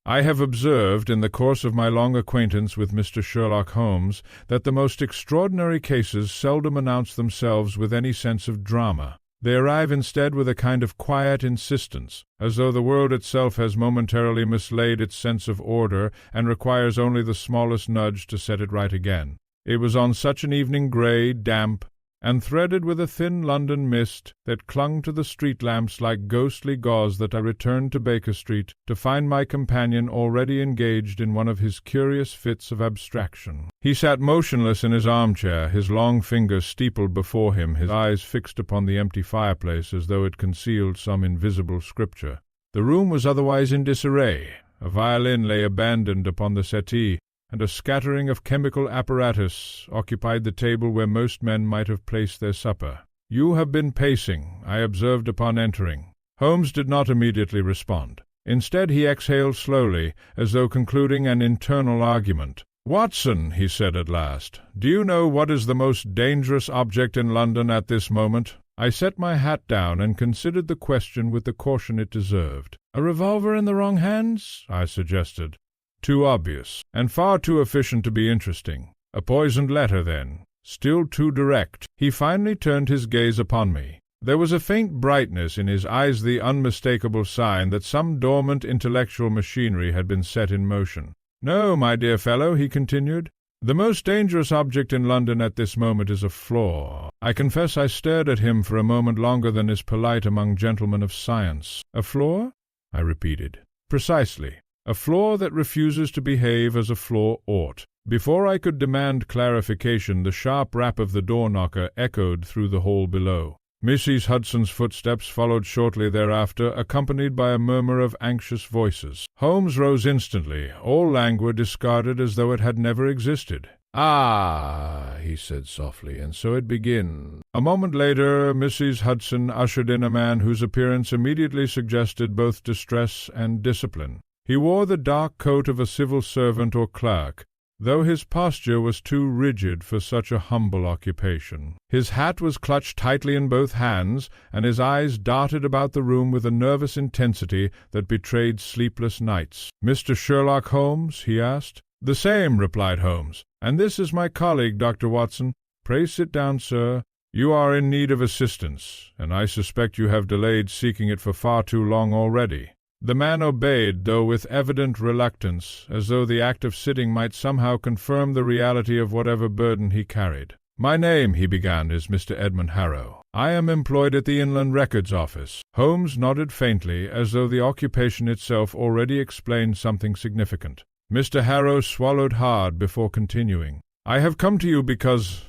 I have observed, in the course of my long acquaintance with Mr. Sherlock Holmes, that the most extraordinary cases seldom announce themselves with any sense of drama. They arrive instead with a kind of quiet insistence, as though the world itself has momentarily mislaid its sense of order and requires only the smallest nudge to set it right again. It was on such an evening, grey, damp, and threaded with a thin London mist that clung to the street lamps like ghostly gauze, that I returned to Baker Street to find my companion already engaged in one of his curious fits of abstraction. He sat motionless in his armchair, his long fingers steepled before him, his eyes fixed upon the empty fireplace as though it concealed some invisible scripture. The room was otherwise in disarray. A violin lay abandoned upon the settee, and a scattering of chemical apparatus occupied the table where most men might have placed their supper. "You have been pacing," I observed upon entering. Holmes did not immediately respond. Instead, he exhaled slowly, as though concluding an internal argument. "Watson," he said at last, "do you know what is the most dangerous object in London at this moment?" I set my hat down and considered the question with the caution it deserved. "A revolver in the wrong hands?" I suggested. "Too obvious, and far too efficient to be interesting. A poisoned letter, then. Still too direct." He finally turned his gaze upon me. There was a faint brightness in his eyes, the unmistakable sign that some dormant intellectual machinery had been set in motion. "No, my dear fellow," he continued, "the most dangerous object in London at this moment is a floor." I confess I stared at him for a moment longer than is polite among gentlemen of science. "A floor?" I repeated. "Precisely. A floor that refuses to behave as a floor ought." Before I could demand clarification, the sharp rap of the door-knocker echoed through the hall below. Mrs. Hudson's footsteps followed shortly thereafter, accompanied by a murmur of anxious voices. Holmes rose instantly, all languor discarded as though it had never existed. "Ah," he said softly, "and so it begins." A moment later, Mrs. Hudson ushered in a man whose appearance immediately suggested both distress and discipline. He wore the dark coat of a civil servant or clerk, though his posture was too rigid for such a humble occupation. His hat was clutched tightly in both hands, and his eyes darted about the room with a nervous intensity that betrayed sleepless nights. "Mr. Sherlock Holmes?" he asked. "The same," replied Holmes. "And this is my colleague, Dr. Watson. Pray sit down, sir. You are in need of assistance, and I suspect you have delayed seeking it for far too long already." The man obeyed, though with evident reluctance, as though the act of sitting might somehow confirm the reality of whatever burden he carried. "My name," he began, "is Mr. Edmund Harrow. I am employed at the Inland Records Office." Holmes nodded faintly, as though the occupation itself already explained something significant. Mr. Harrow swallowed hard before continuing. "I have come to you because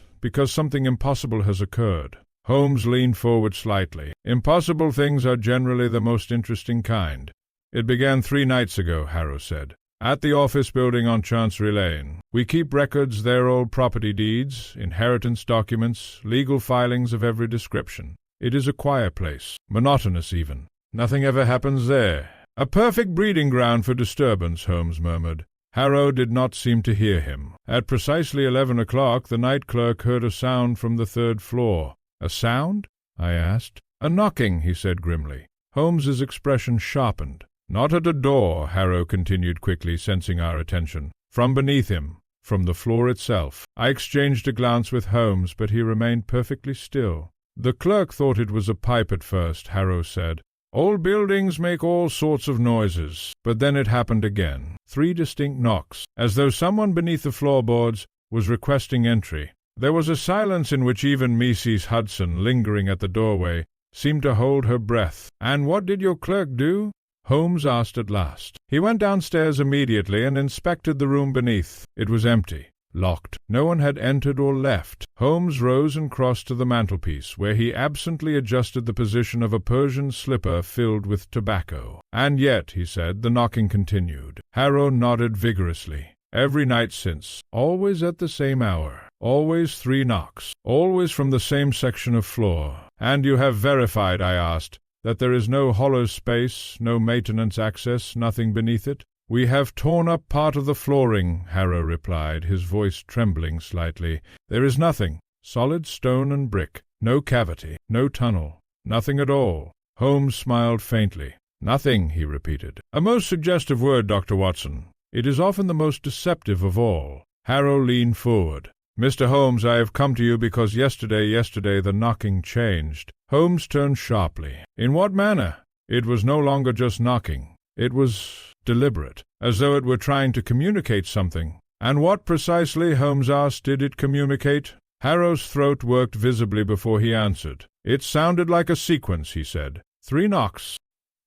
something impossible has occurred." Holmes leaned forward slightly. "Impossible things are generally the most interesting kind." "It began 3 nights ago," Harrow said, "at the office building on Chancery Lane. We keep records there, old property deeds, inheritance documents, legal filings of every description. It is a quiet place, monotonous even. Nothing ever happens there." "A perfect breeding ground for disturbance," Holmes murmured. Harrow did not seem to hear him. At precisely 11 o'clock the night clerk heard a sound from the 3rd floor. "A sound?" I asked. "A knocking," he said grimly. Holmes's expression sharpened. "Not at a door," Harrow continued quickly, sensing our attention. "From beneath him, from the floor itself." I exchanged a glance with Holmes, but he remained perfectly still. "The clerk thought it was a pipe at first," Harrow said. "Old buildings make all sorts of noises." But then it happened again. 3 distinct knocks, as though someone beneath the floorboards was requesting entry. There was a silence in which even Mrs. Hudson, lingering at the doorway, seemed to hold her breath. "And what did your clerk do?" Holmes asked at last. "He went downstairs immediately and inspected the room beneath. It was empty, locked. No one had entered or left." Holmes rose and crossed to the mantelpiece, where he absently adjusted the position of a Persian slipper filled with tobacco. "And yet," he said, "the knocking continued." Harrow nodded vigorously. "Every night since. Always at the same hour. Always 3 knocks. Always from the same section of floor." "And you have verified," I asked, "that there is no hollow space, no maintenance access, nothing beneath it?" "We have torn up part of the flooring," Harrow replied, his voice trembling slightly. "There is nothing. Solid stone and brick. No cavity, no tunnel. Nothing at all." Holmes smiled faintly. Nothing, he repeated. A most suggestive word, Dr. Watson. It is often the most deceptive of all. Harrow leaned forward. Mr. Holmes, I have come to you because yesterday the knocking changed. Holmes turned sharply. In what manner? It was no longer just knocking. It was deliberate, as though it were trying to communicate something. And what precisely, Holmes asked, did it communicate? Harrow's throat worked visibly before he answered. It sounded like a sequence, he said. 3 knocks.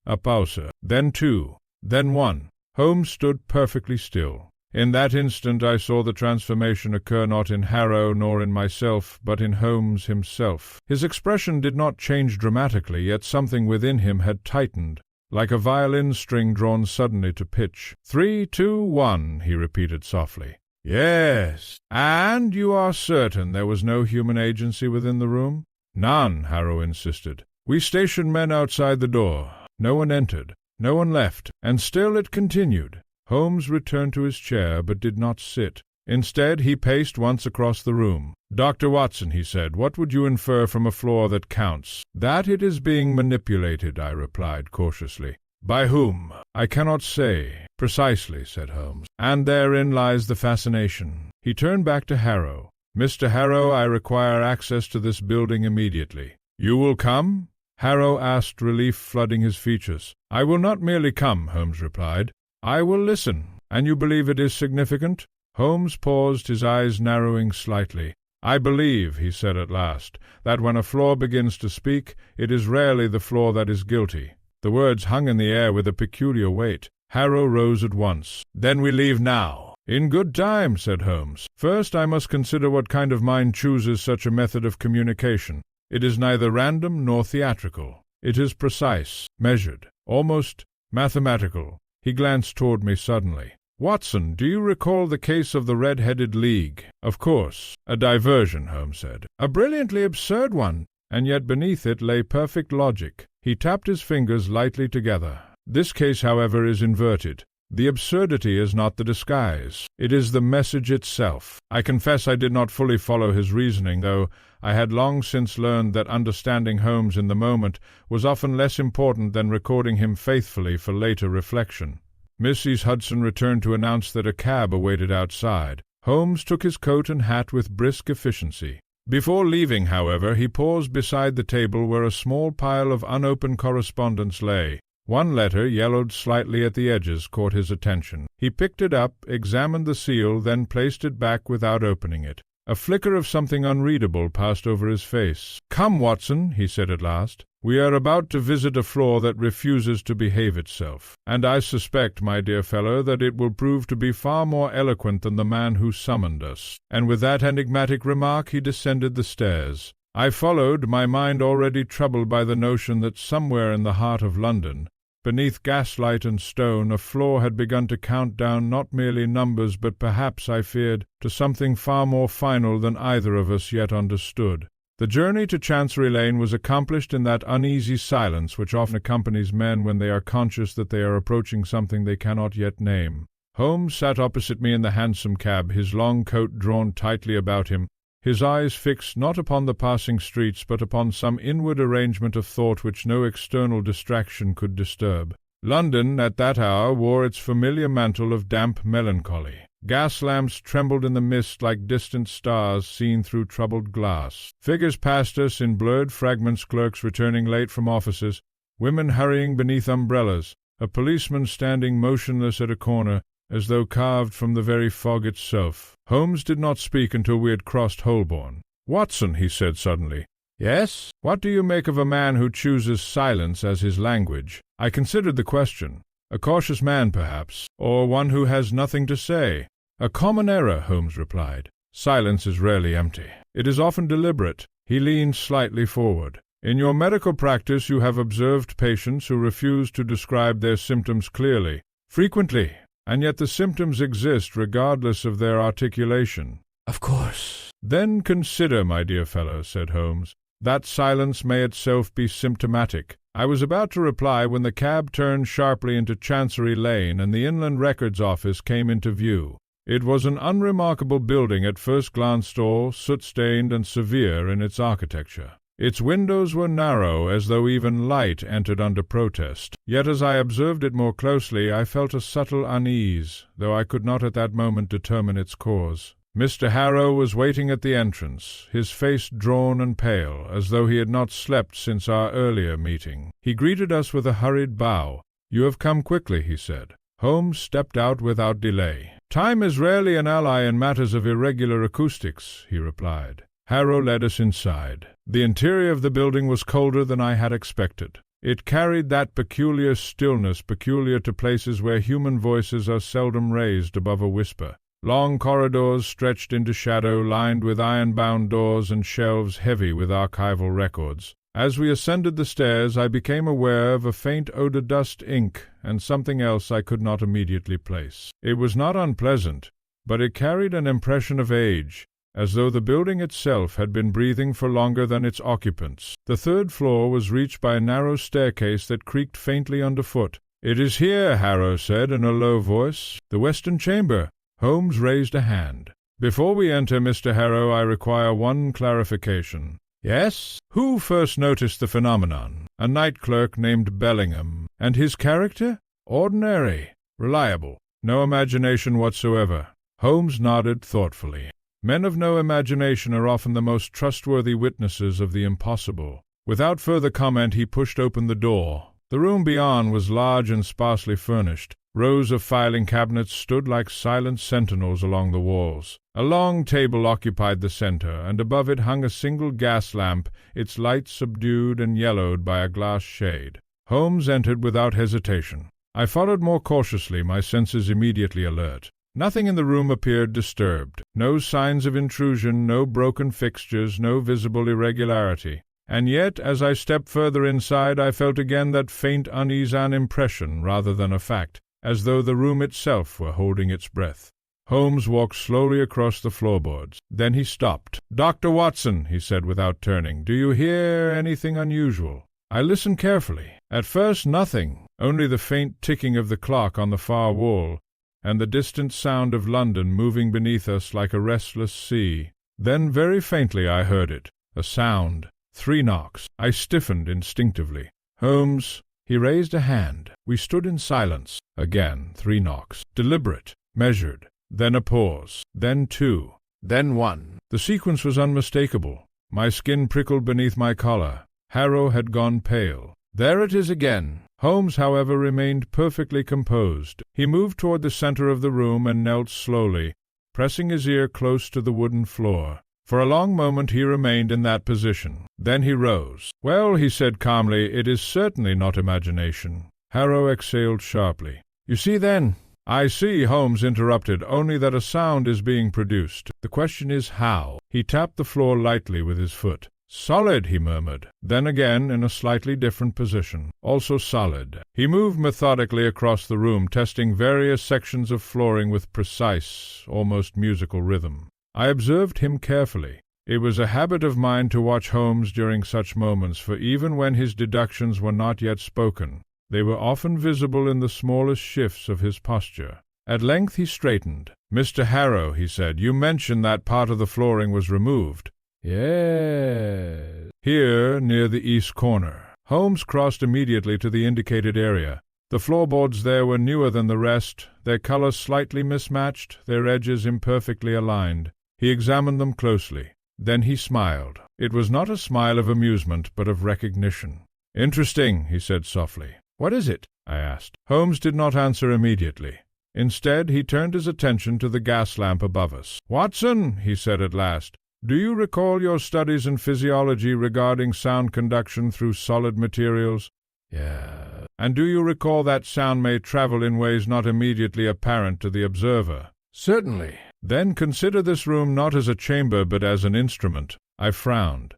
A pause. Then 2. Then 1. Holmes stood perfectly still. In that instant I saw the transformation occur not in Harrow nor in myself, but in Holmes himself. His expression did not change dramatically, yet something within him had tightened, like a violin string drawn suddenly to pitch. 3, 2, 1, he repeated softly. Yes. And you are certain there was no human agency within the room? None, Harrow insisted. We stationed men outside the door. No one entered. No one left. And still it continued. Holmes returned to his chair, but did not sit. Instead, he paced once across the room. Dr. Watson, he said, what would you infer from a floor that counts? That it is being manipulated, I replied cautiously. By whom? I cannot say. Precisely, said Holmes. And therein lies the fascination. He turned back to Harrow. Mr. Harrow, I require access to this building immediately. You will come? Harrow asked, relief flooding his features. I will not merely come, Holmes replied. I will listen. And you believe it is significant? Holmes paused, his eyes narrowing slightly. I believe, he said at last, that when a floor begins to speak, it is rarely the floor that is guilty. The words hung in the air with a peculiar weight. Harrow rose at once. Then we leave now. In good time, said Holmes. First I must consider what kind of mind chooses such a method of communication. It is neither random nor theatrical. It is precise, measured, almost mathematical. He glanced toward me suddenly. Watson, do you recall the case of the Red-Headed League? Of course. A diversion, Holmes said. A brilliantly absurd one, and yet beneath it lay perfect logic. He tapped his fingers lightly together. This case, however, is inverted. The absurdity is not the disguise. It is the message itself. I confess I did not fully follow his reasoning, though I had long since learned that understanding Holmes in the moment was often less important than recording him faithfully for later reflection. Mrs. Hudson returned to announce that a cab awaited outside. Holmes took his coat and hat with brisk efficiency. Before leaving, however, he paused beside the table where a small pile of unopened correspondence lay. One letter, yellowed slightly at the edges, caught his attention. He picked it up, examined the seal, then placed it back without opening it. A flicker of something unreadable passed over his face. Come, Watson, he said at last. We are about to visit a floor that refuses to behave itself, and I suspect, my dear fellow, that it will prove to be far more eloquent than the man who summoned us. And with that enigmatic remark he descended the stairs. I followed, my mind already troubled by the notion that somewhere in the heart of London, beneath gaslight and stone, a floor had begun to count down not merely numbers, but perhaps, I feared, to something far more final than either of us yet understood. The journey to Chancery Lane was accomplished in that uneasy silence which often accompanies men when they are conscious that they are approaching something they cannot yet name. Holmes sat opposite me in the hansom cab, his long coat drawn tightly about him, his eyes fixed not upon the passing streets, but upon some inward arrangement of thought which no external distraction could disturb. London, at that hour, wore its familiar mantle of damp melancholy. Gas lamps trembled in the mist like distant stars seen through troubled glass. Figures passed us in blurred fragments, clerks returning late from offices, women hurrying beneath umbrellas, a policeman standing motionless at a corner, as though carved from the very fog itself. Holmes did not speak until we had crossed Holborn. Watson, he said suddenly. Yes? What do you make of a man who chooses silence as his language? I considered the question. A cautious man, perhaps, or one who has nothing to say. A common error, Holmes replied. Silence is rarely empty. It is often deliberate. He leaned slightly forward. In your medical practice you have observed patients who refuse to describe their symptoms clearly. Frequently. And yet the symptoms exist regardless of their articulation. Of course. Then consider, my dear fellow, said Holmes, that silence may itself be symptomatic. I was about to reply when the cab turned sharply into Chancery Lane and the Inland Records Office came into view. It was an unremarkable building at first glance, tall, soot-stained, and severe in its architecture. Its windows were narrow, as though even light entered under protest. Yet as I observed it more closely, I felt a subtle unease, though I could not at that moment determine its cause. Mr. Harrow was waiting at the entrance, his face drawn and pale, as though he had not slept since our earlier meeting. He greeted us with a hurried bow. "You have come quickly," he said. Holmes stepped out without delay. "Time is rarely an ally in matters of irregular acoustics," he replied. Harrow led us inside. The interior of the building was colder than I had expected. It carried that peculiar stillness peculiar to places where human voices are seldom raised above a whisper. Long corridors stretched into shadow, lined with iron-bound doors and shelves heavy with archival records. As we ascended the stairs, I became aware of a faint odor-dust ink and something else I could not immediately place. It was not unpleasant, but it carried an impression of age, as though the building itself had been breathing for longer than its occupants. The third floor was reached by a narrow staircase that creaked faintly underfoot. "It is here," Harrow said in a low voice. "The western chamber." Holmes raised a hand. "Before we enter, Mr. Harrow, I require one clarification." "Yes? Who first noticed the phenomenon?" "A night clerk named Bellingham." "And his character?" "Ordinary. Reliable. No imagination whatsoever." Holmes nodded thoughtfully. Men of no imagination are often the most trustworthy witnesses of the impossible. Without further comment he pushed open the door. The room beyond was large and sparsely furnished. Rows of filing cabinets stood like silent sentinels along the walls. A long table occupied the center, and above it hung a single gas lamp, its light subdued and yellowed by a glass shade. Holmes entered without hesitation. I followed more cautiously, my senses immediately alert. Nothing in the room appeared disturbed. No signs of intrusion, no broken fixtures, no visible irregularity. And yet, as I stepped further inside, I felt again that faint unease, an impression rather than a fact, as though the room itself were holding its breath. Holmes walked slowly across the floorboards. Then he stopped. "Dr. Watson," he said without turning, "do you hear anything unusual?" I listened carefully. At first nothing, only the faint ticking of the clock on the far wall, and the distant sound of London moving beneath us like a restless sea. Then very faintly I heard it, a sound. 3 knocks. I stiffened instinctively. "Holmes." He raised a hand. We stood in silence. Again 3 knocks. Deliberate, measured. Then a pause. Then 2. Then 1. The sequence was unmistakable. My skin prickled beneath my collar. Harrow had gone pale. "There it is again." Holmes, however, remained perfectly composed. He moved toward the center of the room and knelt slowly, pressing his ear close to the wooden floor. For a long moment he remained in that position. Then he rose. "Well," he said calmly, "it is certainly not imagination." Harrow exhaled sharply. "You see, then—" "I see," Holmes interrupted, "only that a sound is being produced. The question is how." He tapped the floor lightly with his foot. "Solid," he murmured. Then again, in a slightly different position. "Also solid." He moved methodically across the room, testing various sections of flooring with precise, almost musical rhythm. I observed him carefully. It was a habit of mine to watch Holmes during such moments, for even when his deductions were not yet spoken, they were often visible in the smallest shifts of his posture. At length he straightened. "Mr. Harrow," he said, "you mentioned that part of the flooring was removed." "Yes." "Here, near the east corner." Holmes crossed immediately to the indicated area. The floorboards there were newer than the rest, their color slightly mismatched, their edges imperfectly aligned. He examined them closely. Then he smiled. It was not a smile of amusement, but of recognition. "Interesting," he said softly. "What is it?" I asked. Holmes did not answer immediately. Instead, he turned his attention to the gas lamp above us. "Watson," he said at last, "do you recall your studies in physiology regarding sound conduction through solid materials?" "Yeah." "And do you recall that sound may travel in ways not immediately apparent to the observer?" "Certainly." "Then consider this room not as a chamber but as an instrument." I frowned.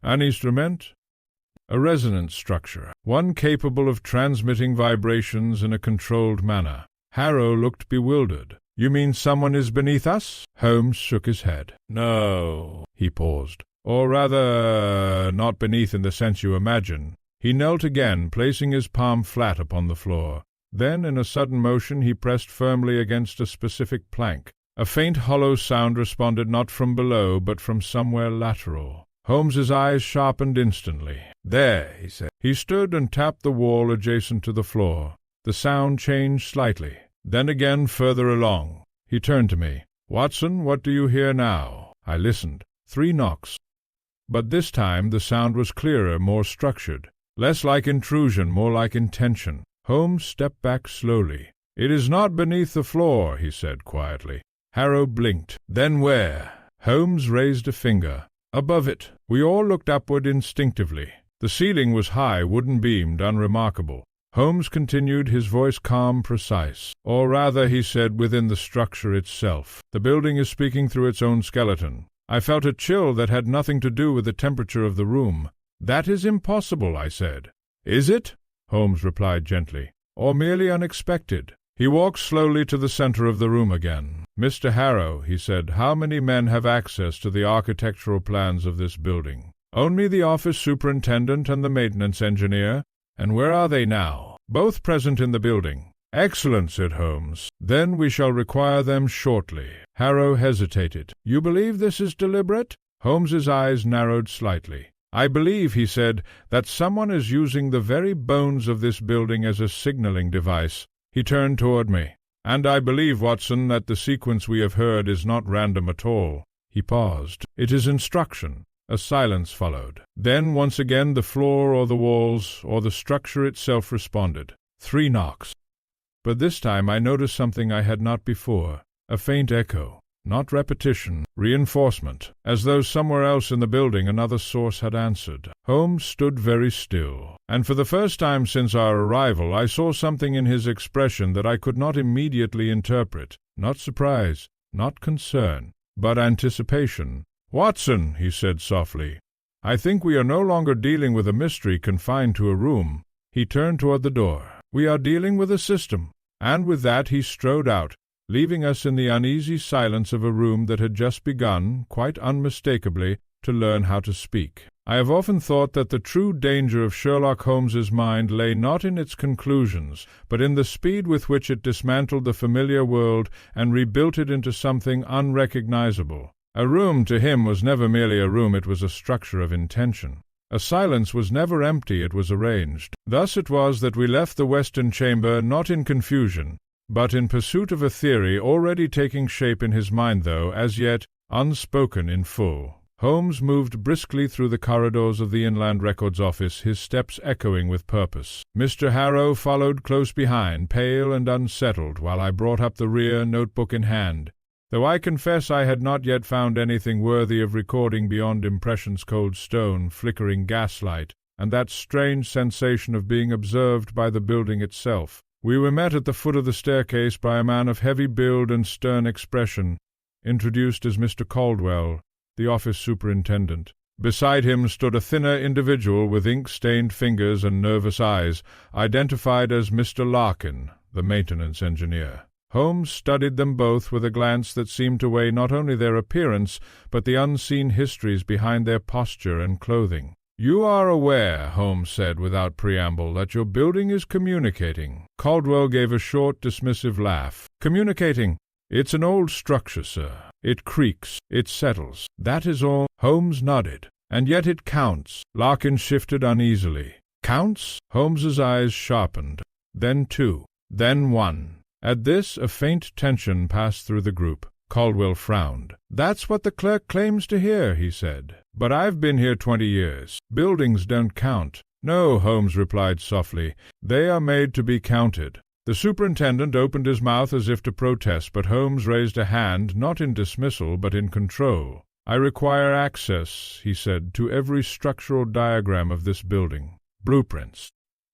"An instrument?" "A resonance structure, one capable of transmitting vibrations in a controlled manner." Harrow looked bewildered. "You mean someone is beneath us?" Holmes shook his head. "No." He paused. "Or rather, not beneath in the sense you imagine." He knelt again, placing his palm flat upon the floor. Then, in a sudden motion, he pressed firmly against a specific plank. A faint hollow sound responded not from below, but from somewhere lateral. Holmes's eyes sharpened instantly. "There," he said. He stood and tapped the wall adjacent to the floor. The sound changed slightly, then again further along. He turned to me. "Watson, what do you hear now?" I listened. 3 knocks. But this time the sound was clearer, more structured. Less like intrusion, more like intention. Holmes stepped back slowly. "It is not beneath the floor," he said quietly. Harrow blinked. "Then where?" Holmes raised a finger. "Above it." We all looked upward instinctively. The ceiling was high, wooden-beamed, unremarkable. Holmes continued, his voice calm, precise. "Or rather," he said, "within the structure itself. The building is speaking through its own skeleton. I felt a chill that had nothing to do with the temperature of the room." "That is impossible," I said. "Is it?" Holmes replied gently. "Or merely unexpected?" He walked slowly to the center of the room again. "Mr. Harrow," he said, "how many men have access to the architectural plans of this building?" "Only the office superintendent and the maintenance engineer." "And where are they now?" "Both present in the building." "Excellent," said Holmes. "Then we shall require them shortly." Harrow hesitated. "You believe this is deliberate?" Holmes's eyes narrowed slightly. "I believe," he said, "that someone is using the very bones of this building as a signaling device." He turned toward me. "And I believe, Watson, that the sequence we have heard is not random at all." He paused. "It is instruction." A silence followed. Then once again the floor or the walls or the structure itself responded. 3 knocks. But this time I noticed something I had not before. A faint echo. Not repetition, reinforcement, as though somewhere else in the building another source had answered. Holmes stood very still, and for the first time since our arrival I saw something in his expression that I could not immediately interpret. Not surprise, not concern, but anticipation. "Watson," he said softly, "I think we are no longer dealing with a mystery confined to a room." He turned toward the door. "We are dealing with a system." And with that he strode out, leaving us in the uneasy silence of a room that had just begun, quite unmistakably, to learn how to speak. I have often thought that the true danger of Sherlock Holmes's mind lay not in its conclusions, but in the speed with which it dismantled the familiar world and rebuilt it into something unrecognizable. A room to him was never merely a room, it was a structure of intention. A silence was never empty, it was arranged. Thus it was that we left the western chamber not in confusion, but in pursuit of a theory already taking shape in his mind, though, as yet, unspoken in full. Holmes moved briskly through the corridors of the Inland Records Office, his steps echoing with purpose. Mr. Harrow followed close behind, pale and unsettled, while I brought up the rear, notebook in hand, though I confess I had not yet found anything worthy of recording beyond impressions, cold stone, flickering gaslight, and that strange sensation of being observed by the building itself. We were met at the foot of the staircase by a man of heavy build and stern expression, introduced as Mr. Caldwell, the office superintendent. Beside him stood a thinner individual with ink-stained fingers and nervous eyes, identified as Mr. Larkin, the maintenance engineer. Holmes studied them both with a glance that seemed to weigh not only their appearance, but the unseen histories behind their posture and clothing. "You are aware," Holmes said without preamble, "that your building is communicating." Caldwell gave a short, dismissive laugh. "Communicating? It's an old structure, sir. It creaks, it settles. That is all." Holmes nodded. "And yet it counts." Larkin shifted uneasily. "Counts?" Holmes's eyes sharpened. Then 2. Then 1. At this, a faint tension passed through the group. Caldwell frowned. "That's what the clerk claims to hear," he said. "But I've been here 20 years. Buildings don't count." "No," Holmes replied softly. "They are made to be counted." The superintendent opened his mouth as if to protest, but Holmes raised a hand, not in dismissal, but in control. "I require access," he said, "to every structural diagram of this building. Blueprints,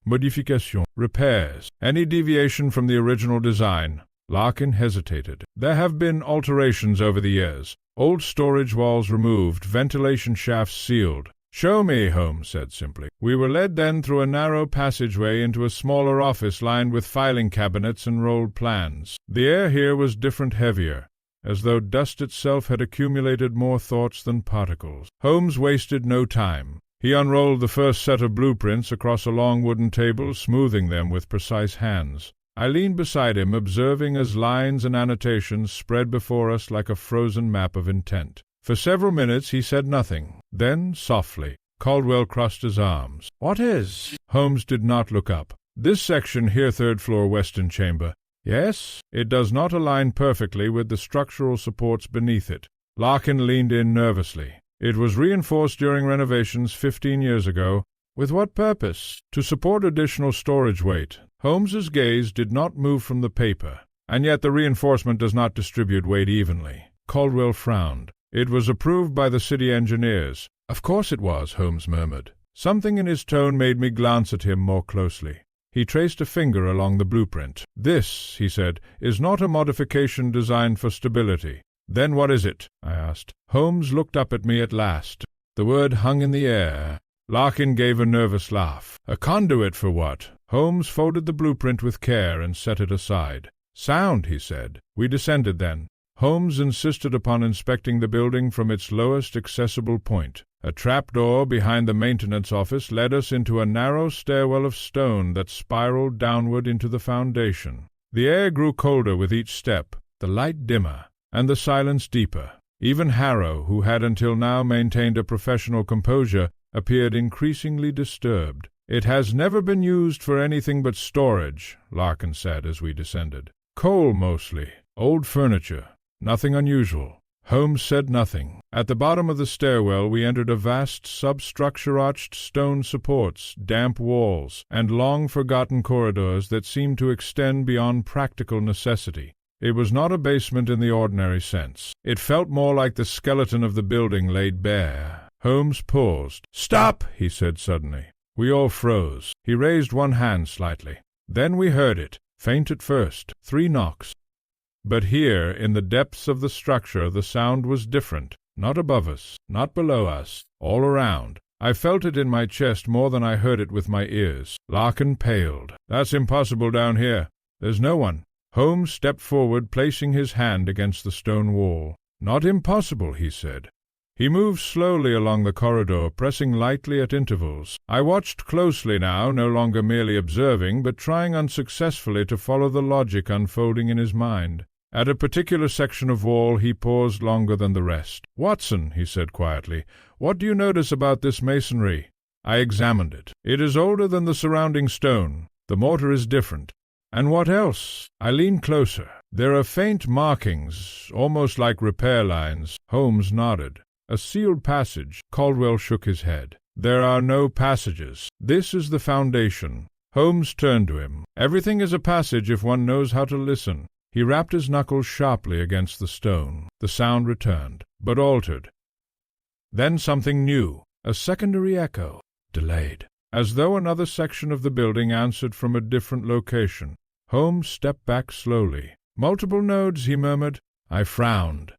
modifications, repairs, any deviation from the original design." Larkin hesitated. "There have been alterations over the years. Old storage walls removed, ventilation shafts sealed." "Show me," Holmes said simply. We were led then through a narrow passageway into a smaller office lined with filing cabinets and rolled plans. The air here was different, heavier, as though dust itself had accumulated more thoughts than particles. Holmes wasted no time. He unrolled the first set of blueprints across a long wooden table, smoothing them with precise hands. I leaned beside him, observing as lines and annotations spread before us like a frozen map of intent. For several minutes he said nothing. Then, softly, Caldwell crossed his arms. "What is?" Holmes did not look up. "This section here, third floor, western chamber. Yes, it does not align perfectly with the structural supports beneath it." Larkin leaned in nervously. "It was reinforced during renovations 15 years ago. With what purpose?" "To support additional storage weight." Holmes's gaze did not move from the paper. "And yet the reinforcement does not distribute weight evenly." Caldwell frowned. "It was approved by the city engineers." "Of course it was," Holmes murmured. Something in his tone made me glance at him more closely. He traced a finger along the blueprint. "This," he said, "is not a modification designed for stability." "Then what is it?" I asked. Holmes looked up at me at last. The word hung in the air. Larkin gave a nervous laugh. "A conduit for what?" Holmes folded the blueprint with care and set it aside. "Sound," he said. We descended then. Holmes insisted upon inspecting the building from its lowest accessible point. A trapdoor behind the maintenance office led us into a narrow stairwell of stone that spiraled downward into the foundation. The air grew colder with each step, the light dimmer, and the silence deeper. Even Harrow, who had until now maintained a professional composure, appeared increasingly disturbed. "It has never been used for anything but storage," Larkin said as we descended. "Coal mostly, old furniture, nothing unusual." Holmes said nothing. At the bottom of the stairwell we entered a vast substructure, arched stone supports, damp walls, and long forgotten corridors that seemed to extend beyond practical necessity. It was not a basement in the ordinary sense. It felt more like the skeleton of the building laid bare. Holmes paused. "Stop!" he said suddenly. We all froze. He raised one hand slightly. Then we heard it, faint at first, 3 knocks. But here, in the depths of the structure, the sound was different. Not above us, not below us, all around. I felt it in my chest more than I heard it with my ears. Larkin paled. "That's impossible down here. There's no one." Holmes stepped forward, placing his hand against the stone wall. "Not impossible," he said. He moved slowly along the corridor, pressing lightly at intervals. I watched closely now, no longer merely observing, but trying unsuccessfully to follow the logic unfolding in his mind. At a particular section of wall he paused longer than the rest. "Watson," he said quietly, "what do you notice about this masonry?" I examined it. "It is older than the surrounding stone. The mortar is different." "And what else?" I leaned closer. "There are faint markings, almost like repair lines." Holmes nodded. "A sealed passage." Caldwell shook his head. "There are no passages. This is the foundation." Holmes turned to him. "Everything is a passage if one knows how to listen." He rapped his knuckles sharply against the stone. The sound returned, but altered. Then something new, a secondary echo, delayed, as though another section of the building answered from a different location. Holmes stepped back slowly. "Multiple nodes," he murmured. I frowned.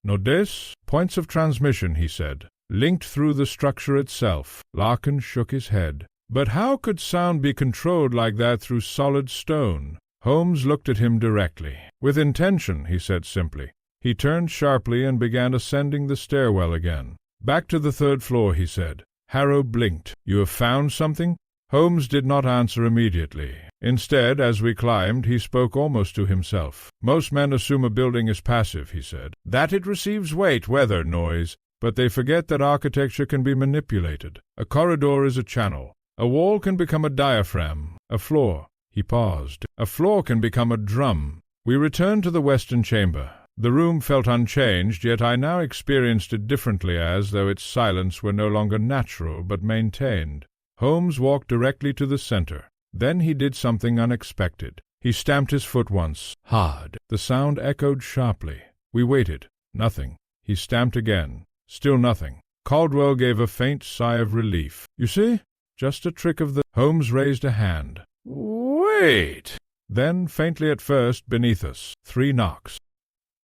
"Nodes? Points of transmission," he said, "linked through the structure itself." Larkin shook his head. "But how could sound be controlled like that through solid stone?" Holmes looked at him directly. "With intention," he said simply. He turned sharply and began ascending the stairwell again. "Back to the 3rd floor," he said. Harrow blinked. "You have found something?" Holmes did not answer immediately. Instead, as we climbed, he spoke almost to himself. "Most men assume a building is passive," he said, "that it receives weight, weather, noise, but they forget that architecture can be manipulated. A corridor is a channel. A wall can become a diaphragm, a floor." He paused. "A floor can become a drum." We returned to the western chamber. The room felt unchanged, yet I now experienced it differently, as though its silence were no longer natural but maintained. Holmes walked directly to the center. Then he did something unexpected. He stamped his foot once, hard. The sound echoed sharply. We waited. Nothing. He stamped again. Still nothing. Caldwell gave a faint sigh of relief. "You see? Just a trick of the—" Holmes raised a hand. "Wait!" Then, faintly at first, beneath us, 3 knocks.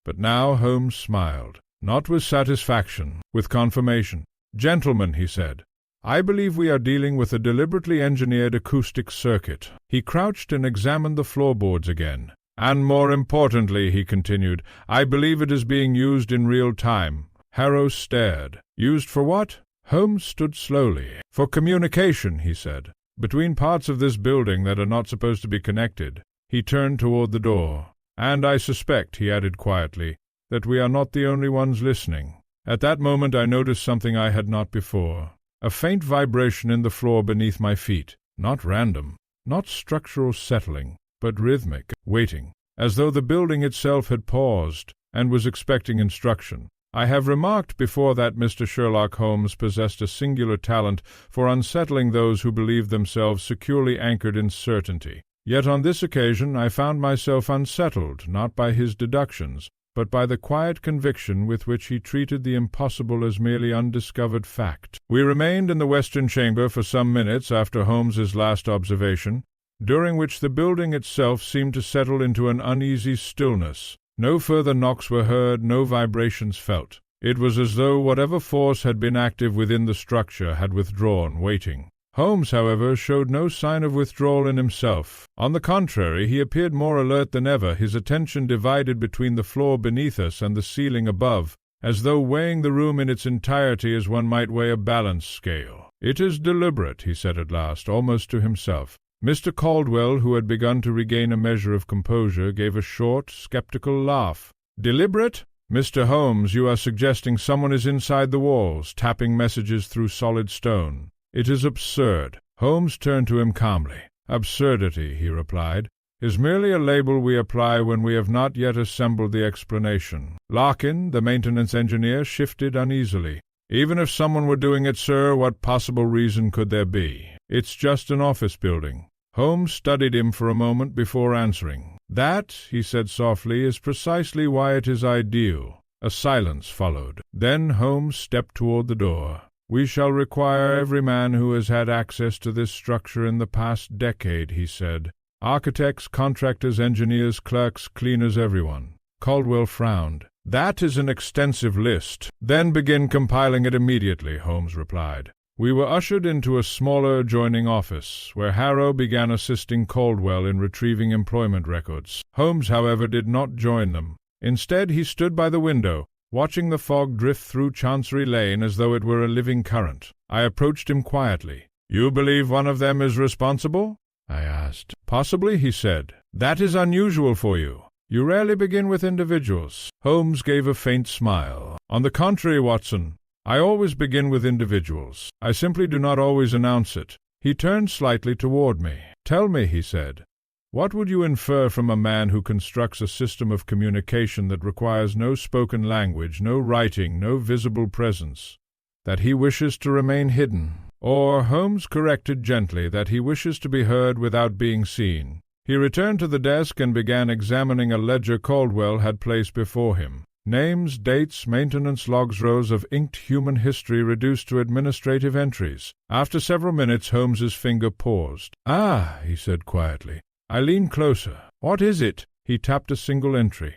But now Holmes smiled, not with satisfaction, with confirmation. "Gentlemen," he said, "I believe we are dealing with a deliberately engineered acoustic circuit." He crouched and examined the floorboards again. "And more importantly," he continued, "I believe it is being used in real time." Harrow stared. "Used for what?" Holmes stood slowly. "For communication," he said, "between parts of this building that are not supposed to be connected." He turned toward the door. "And I suspect," he added quietly, "that we are not the only ones listening." At that moment I noticed something I had not before. A faint vibration in the floor beneath my feet, not random, not structural settling, but rhythmic, waiting, as though the building itself had paused and was expecting instruction. I have remarked before that Mr. Sherlock Holmes possessed a singular talent for unsettling those who believed themselves securely anchored in certainty. Yet on this occasion I found myself unsettled, not by his deductions, but by the quiet conviction with which he treated the impossible as merely undiscovered fact. We remained in the western chamber for some minutes after Holmes's last observation, during which the building itself seemed to settle into an uneasy stillness. No further knocks were heard, no vibrations felt. It was as though whatever force had been active within the structure had withdrawn, waiting. Holmes, however, showed no sign of withdrawal in himself. On the contrary, he appeared more alert than ever, his attention divided between the floor beneath us and the ceiling above, as though weighing the room in its entirety as one might weigh a balance scale. "It is deliberate," he said at last, almost to himself. Mr. Caldwell, who had begun to regain a measure of composure, gave a short, skeptical laugh. "Deliberate? Mr. Holmes, you are suggesting someone is inside the walls, tapping messages through solid stone. It is absurd." Holmes turned to him calmly. "Absurdity," he replied, "is merely a label we apply when we have not yet assembled the explanation." Larkin, the maintenance engineer, shifted uneasily. "Even if someone were doing it, sir, what possible reason could there be? It's just an office building." Holmes studied him for a moment before answering. "That," he said softly, "is precisely why it is ideal." A silence followed. Then Holmes stepped toward the door. "We shall require every man who has had access to this structure in the past decade," he said. "Architects, contractors, engineers, clerks, cleaners, everyone." Caldwell frowned. "That is an extensive list." "Then begin compiling it immediately," Holmes replied. We were ushered into a smaller adjoining office, where Harrow began assisting Caldwell in retrieving employment records. Holmes, however, did not join them. Instead, he stood by the window, watching the fog drift through Chancery Lane as though it were a living current. I approached him quietly. "You believe one of them is responsible?" I asked. "Possibly," he said. "That is unusual for you. You rarely begin with individuals." Holmes gave a faint smile. "On the contrary, Watson, I always begin with individuals. I simply do not always announce it." He turned slightly toward me. "Tell me," he said, "what would you infer from a man who constructs a system of communication that requires no spoken language, no writing, no visible presence? That he wishes to remain hidden. Or," Holmes corrected gently, "that he wishes to be heard without being seen." He returned to the desk and began examining a ledger Caldwell had placed before him. Names, dates, maintenance logs, rows of inked human history reduced to administrative entries. After several minutes, Holmes's finger paused. "Ah," he said quietly. I leaned closer. "What is it?" He tapped a single entry.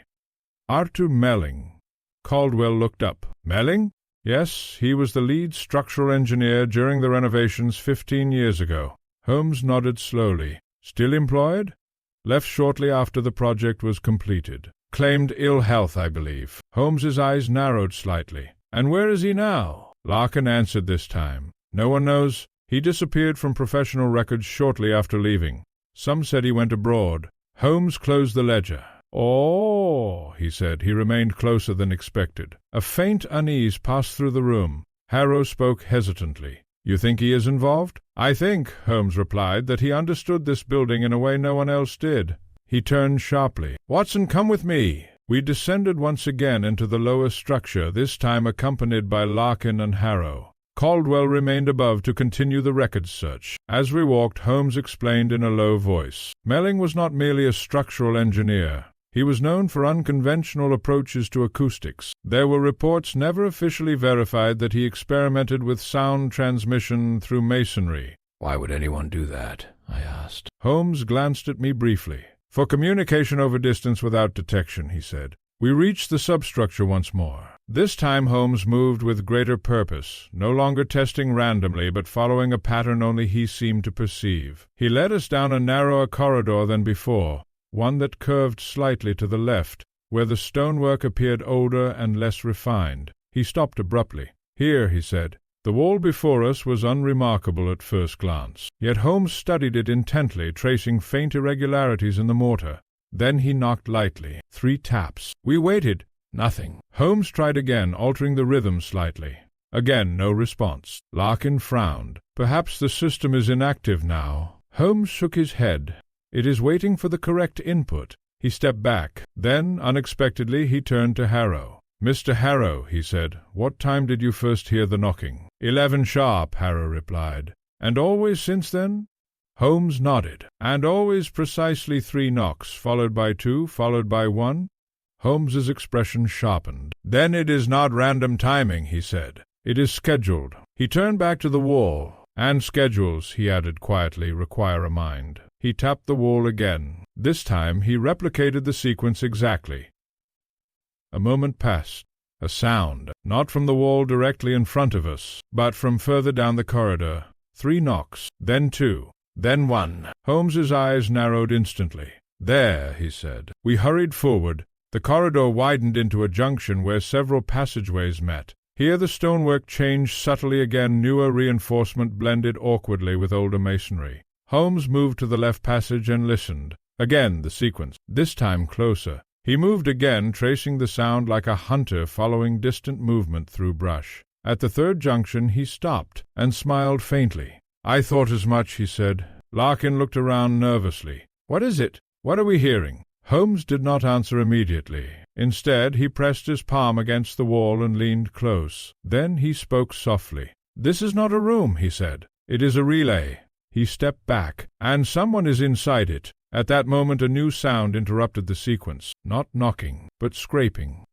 "Arthur Melling." Caldwell looked up. "Melling?" "Yes, he was the lead structural engineer during the renovations 15 years ago." Holmes nodded slowly. "Still employed?" "Left shortly after the project was completed. Claimed ill health, I believe." Holmes's eyes narrowed slightly. "And where is he now?" Larkin answered this time. "No one knows. He disappeared from professional records shortly after leaving. Some said he went abroad." Holmes closed the ledger. "Oh," he said. He remained closer than expected. A faint unease passed through the room. Harrow spoke hesitantly. "You think he is involved?" "I think," Holmes replied, "that he understood this building in a way no one else did." He turned sharply. "Watson, come with me." We descended once again into the lower structure, this time accompanied by Larkin and Harrow. Caldwell remained above to continue the records search. As we walked, Holmes explained in a low voice. Melling was not merely a structural engineer. He was known for unconventional approaches to acoustics. There were reports, never officially verified, that he experimented with sound transmission through masonry. "Why would anyone do that?" I asked. Holmes glanced at me briefly. "For communication over distance without detection," he said. We reached the substructure once more. This time Holmes moved with greater purpose, no longer testing randomly, but following a pattern only he seemed to perceive. He led us down a narrower corridor than before, one that curved slightly to the left, where the stonework appeared older and less refined. He stopped abruptly. "Here," he said. The wall before us was unremarkable at first glance, yet Holmes studied it intently, tracing faint irregularities in the mortar. Then he knocked lightly. 3 taps. We waited. Nothing. Holmes tried again, altering the rhythm slightly. Again no response. Larkin frowned. Perhaps the system is inactive now. Holmes shook his head. It is waiting for the correct input. He stepped back. Then, unexpectedly, he turned to Harrow. "Mr. Harrow," he said, "what time did you first hear the knocking?" 11 sharp, Harrow replied. "And always since then?" Holmes nodded. "And always precisely 3 knocks, followed by 2, followed by 1? Holmes's expression sharpened. "Then it is not random timing," he said. "It is scheduled." He turned back to the wall. "And schedules," he added quietly, "require a mind." He tapped the wall again. This time he replicated the sequence exactly. A moment passed. A sound, not from the wall directly in front of us, but from further down the corridor. 3 knocks, then 2, then 1. Holmes's eyes narrowed instantly. "There," he said. We hurried forward. The corridor widened into a junction where several passageways met. Here the stonework changed subtly again, newer reinforcement blended awkwardly with older masonry. Holmes moved to the left passage and listened. Again the sequence, this time closer. He moved again, tracing the sound like a hunter following distant movement through brush. At the third junction he stopped and smiled faintly. "I thought as much," he said. Larkin looked around nervously. "What is it? What are we hearing?" Holmes did not answer immediately. Instead, he pressed his palm against the wall and leaned close. Then he spoke softly. "This is not a room," he said. "It is a relay." He stepped back, "and someone is inside it." At that moment a new sound interrupted the sequence, not knocking, but scraping,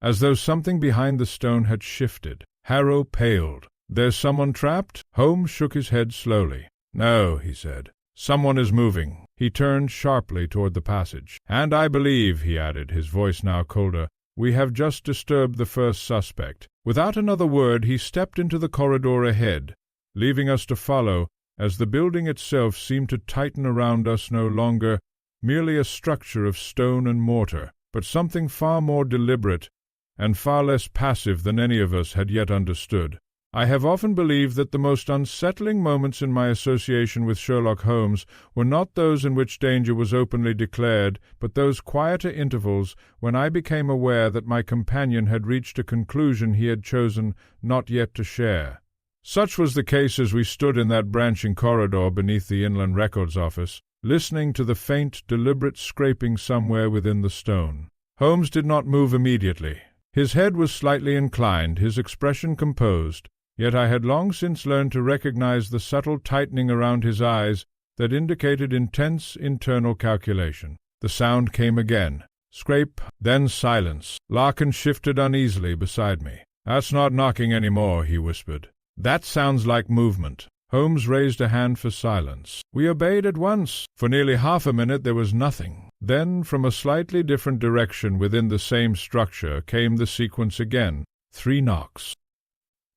as though something behind the stone had shifted. Harrow paled. "There's someone trapped?" Holmes shook his head slowly. "No," he said. "Someone is moving." He turned sharply toward the passage. "And I believe," he added, his voice now colder, "we have just disturbed the first suspect." Without another word he stepped into the corridor ahead, leaving us to follow, as the building itself seemed to tighten around us, no longer merely a structure of stone and mortar, but something far more deliberate and far less passive than any of us had yet understood. I have often believed that the most unsettling moments in my association with Sherlock Holmes were not those in which danger was openly declared, but those quieter intervals when I became aware that my companion had reached a conclusion he had chosen not yet to share. Such was the case as we stood in that branching corridor beneath the Inland Records Office, listening to the faint, deliberate scraping somewhere within the stone. Holmes did not move immediately. His head was slightly inclined, his expression composed, yet I had long since learned to recognize the subtle tightening around his eyes that indicated intense internal calculation. The sound came again. Scrape, then silence. Larkin shifted uneasily beside me. "That's not knocking any more," he whispered. "That sounds like movement." Holmes raised a hand for silence. We obeyed at once. For nearly half a minute there was nothing. Then, from a slightly different direction within the same structure, came the sequence again. 3 knocks.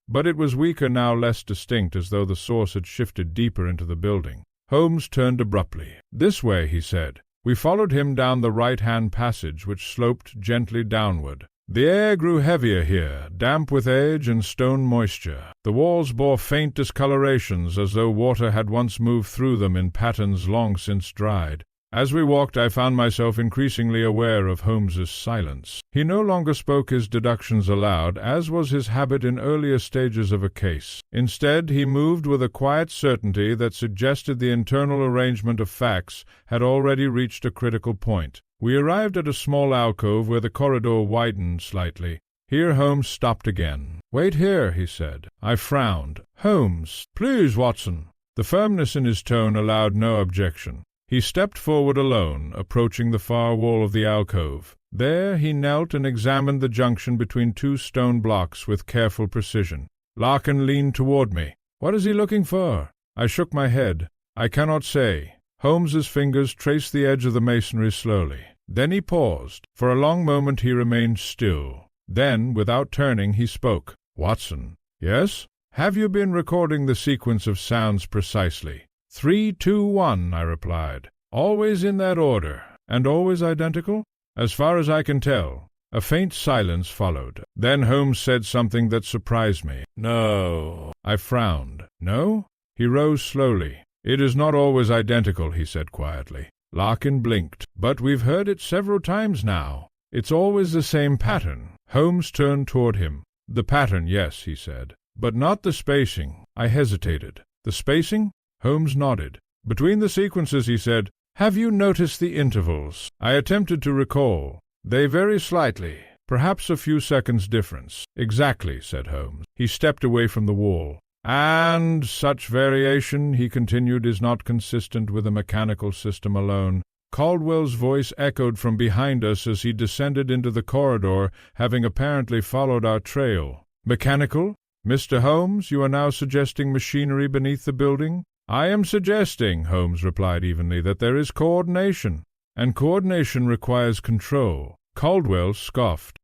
But it was weaker now, less distinct, as though the source had shifted deeper into the building. Holmes turned abruptly. "This way," he said. We followed him down the right-hand passage, which sloped gently downward. The air grew heavier here, damp with age and stone moisture. The walls bore faint discolorations, as though water had once moved through them in patterns long since dried. As we walked, I found myself increasingly aware of Holmes's silence. He no longer spoke his deductions aloud, as was his habit in earlier stages of a case. Instead, he moved with a quiet certainty that suggested the internal arrangement of facts had already reached a critical point. We arrived at a small alcove where the corridor widened slightly. Here Holmes stopped again. "Wait here," he said. I frowned. "Holmes." "Please, Watson." The firmness in his tone allowed no objection. He stepped forward alone, approaching the far wall of the alcove. There he knelt and examined the junction between 2 stone blocks with careful precision. Larkin leaned toward me. "What is he looking for?" I shook my head. "I cannot say." Holmes's fingers traced the edge of the masonry slowly. Then he paused. For a long moment he remained still. Then, without turning, he spoke. "Watson." "Yes?" "Have you been recording the sequence of sounds precisely?" 3, 2, 1, I replied. "Always in that order, and always identical?" "As far as I can tell." A faint silence followed. Then Holmes said something that surprised me. "No." I frowned. "No?" He rose slowly. "It is not always identical," he said quietly. Larkin blinked. "But we've heard it several times now." "It's always the same pattern." Holmes turned toward him. "The pattern, yes," he said, "but not the spacing." I hesitated. "The spacing?" Holmes nodded. "Between the sequences," he said. "Have you noticed the intervals?" I attempted to recall. "They vary slightly. Perhaps a few seconds difference." "Exactly," said Holmes. He stepped away from the wall. "And such variation," he continued, "is not consistent with a mechanical system alone." Caldwell's voice echoed from behind us as he descended into the corridor, having apparently followed our trail. "Mechanical? Mr. Holmes, you are now suggesting machinery beneath the building?" "I am suggesting," Holmes replied evenly, "that there is coordination, and coordination requires control." Caldwell scoffed.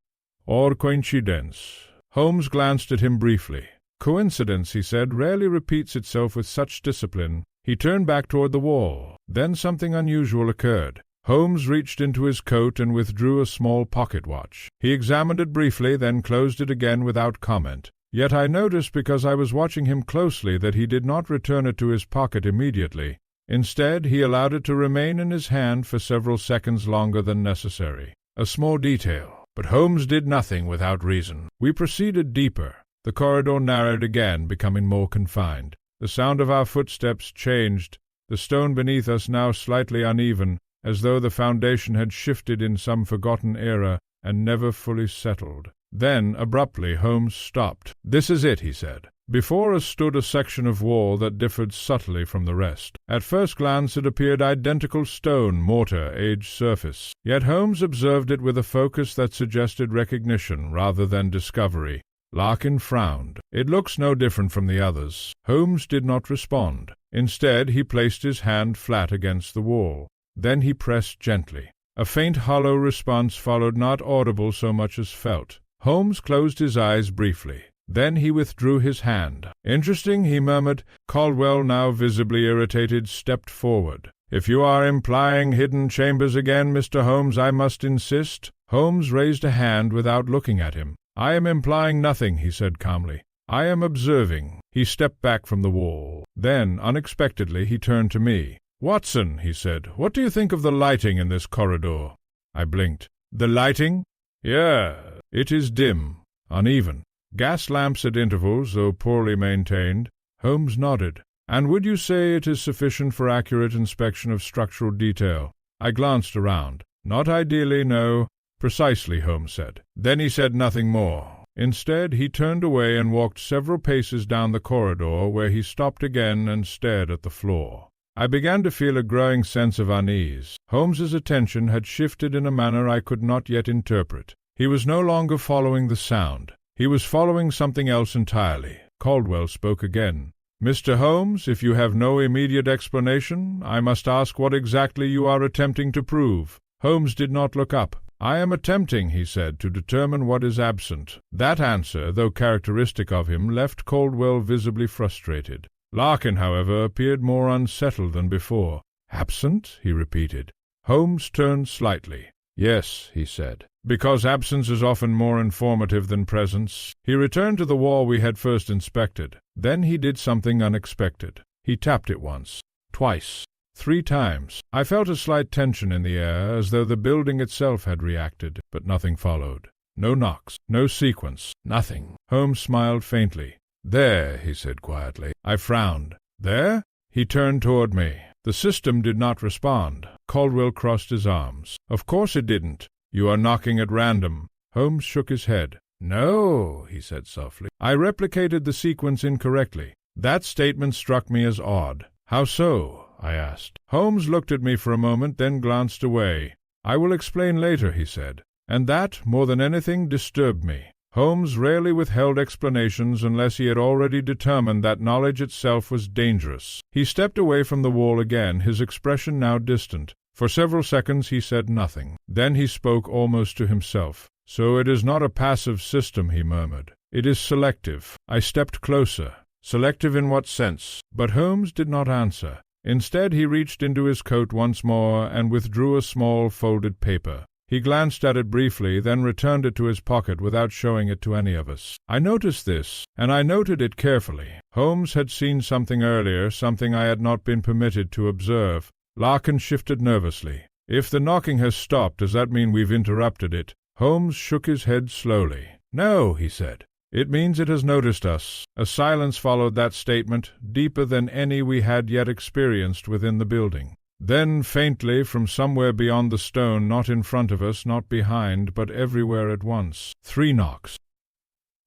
"Or coincidence." Holmes glanced at him briefly. "Coincidence," he said, "rarely repeats itself with such discipline." He turned back toward the wall. Then something unusual occurred. Holmes reached into his coat and withdrew a small pocket watch. He examined it briefly, then closed it again without comment. Yet I noticed, because I was watching him closely, that he did not return it to his pocket immediately. Instead, he allowed it to remain in his hand for several seconds longer than necessary. A small detail, but Holmes did nothing without reason. We proceeded deeper. The corridor narrowed again, becoming more confined. The sound of our footsteps changed, the stone beneath us now slightly uneven, as though the foundation had shifted in some forgotten era and never fully settled. Then, abruptly, Holmes stopped. "This is it," he said. Before us stood a section of wall that differed subtly from the rest. At first glance it appeared identical stone, mortar, aged surface. Yet Holmes observed it with a focus that suggested recognition rather than discovery. Larkin frowned. "It looks no different from the others." Holmes did not respond. Instead, he placed his hand flat against the wall. Then he pressed gently. A faint hollow response followed, not audible so much as felt. Holmes closed his eyes briefly. Then he withdrew his hand. "Interesting," he murmured. Caldwell, now visibly irritated, stepped forward. "If you are implying hidden chambers again, Mr. Holmes, I must insist." Holmes raised a hand without looking at him. "I am implying nothing," he said calmly. "I am observing." He stepped back from the wall. Then, unexpectedly, he turned to me. "Watson," he said, "what do you think of the lighting in this corridor?" I blinked. "The lighting?" "Yeah, it is dim, uneven. Gas lamps at intervals, though poorly maintained." Holmes nodded. "And would you say it is sufficient for accurate inspection of structural detail?" I glanced around. "Not ideally, no." "Precisely," Holmes said. Then he said nothing more. Instead, he turned away and walked several paces down the corridor, where he stopped again and stared at the floor. I began to feel a growing sense of unease. Holmes's attention had shifted in a manner I could not yet interpret. He was no longer following the sound. He was following something else entirely. Caldwell spoke again. "Mr. Holmes, if you have no immediate explanation, I must ask what exactly you are attempting to prove." Holmes did not look up. "I am attempting," he said, "to determine what is absent." That answer, though characteristic of him, left Caldwell visibly frustrated. Larkin, however, appeared more unsettled than before. "Absent?" he repeated. Holmes turned slightly. "Yes," he said, "because absence is often more informative than presence." He returned to the wall we had first inspected. Then he did something unexpected. He tapped it once, twice, 3 times. I felt a slight tension in the air, as though the building itself had reacted, but nothing followed. No knocks, no sequence, nothing. Holmes smiled faintly. "There," he said quietly. I frowned. "There?" He turned toward me. The system did not respond. Caldwell crossed his arms. "Of course it didn't. You are knocking at random." Holmes shook his head. "No," he said softly. "I replicated the sequence incorrectly." That statement struck me as odd. "How so?" I asked. Holmes looked at me for a moment, then glanced away. "I will explain later," he said. And that, more than anything, disturbed me. Holmes rarely withheld explanations unless he had already determined that knowledge itself was dangerous. He stepped away from the wall again, his expression now distant. For several seconds he said nothing. Then he spoke almost to himself. "So it is not a passive system," he murmured. "It is selective." I stepped closer. "Selective in what sense?" But Holmes did not answer. Instead, he reached into his coat once more and withdrew a small folded paper. He glanced at it briefly, then returned it to his pocket without showing it to any of us. I noticed this, and I noted it carefully. Holmes had seen something earlier, something I had not been permitted to observe. Larkin shifted nervously. "If the knocking has stopped, does that mean we've interrupted it?" Holmes shook his head slowly. "No," he said. "It means it has noticed us." A silence followed that statement, deeper than any we had yet experienced within the building. Then, faintly, from somewhere beyond the stone, not in front of us, not behind, but everywhere at once, 3 knocks.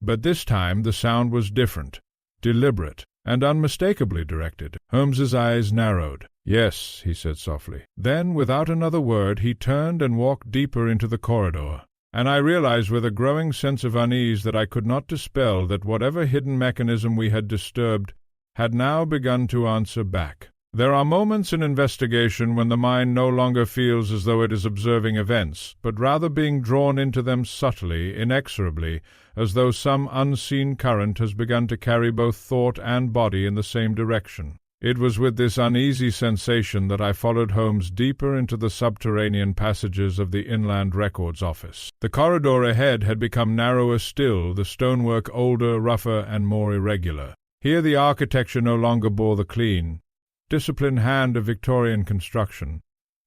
But this time the sound was different, deliberate, and unmistakably directed. Holmes's eyes narrowed. "Yes," he said softly. Then, without another word, he turned and walked deeper into the corridor. And I realized with a growing sense of unease that I could not dispel that whatever hidden mechanism we had disturbed had now begun to answer back. There are moments in investigation when the mind no longer feels as though it is observing events, but rather being drawn into them subtly, inexorably, as though some unseen current has begun to carry both thought and body in the same direction. It was with this uneasy sensation that I followed Holmes deeper into the subterranean passages of the Inland Records Office. The corridor ahead had become narrower still, the stonework older, rougher, and more irregular. Here the architecture no longer bore the clean, disciplined hand of Victorian construction,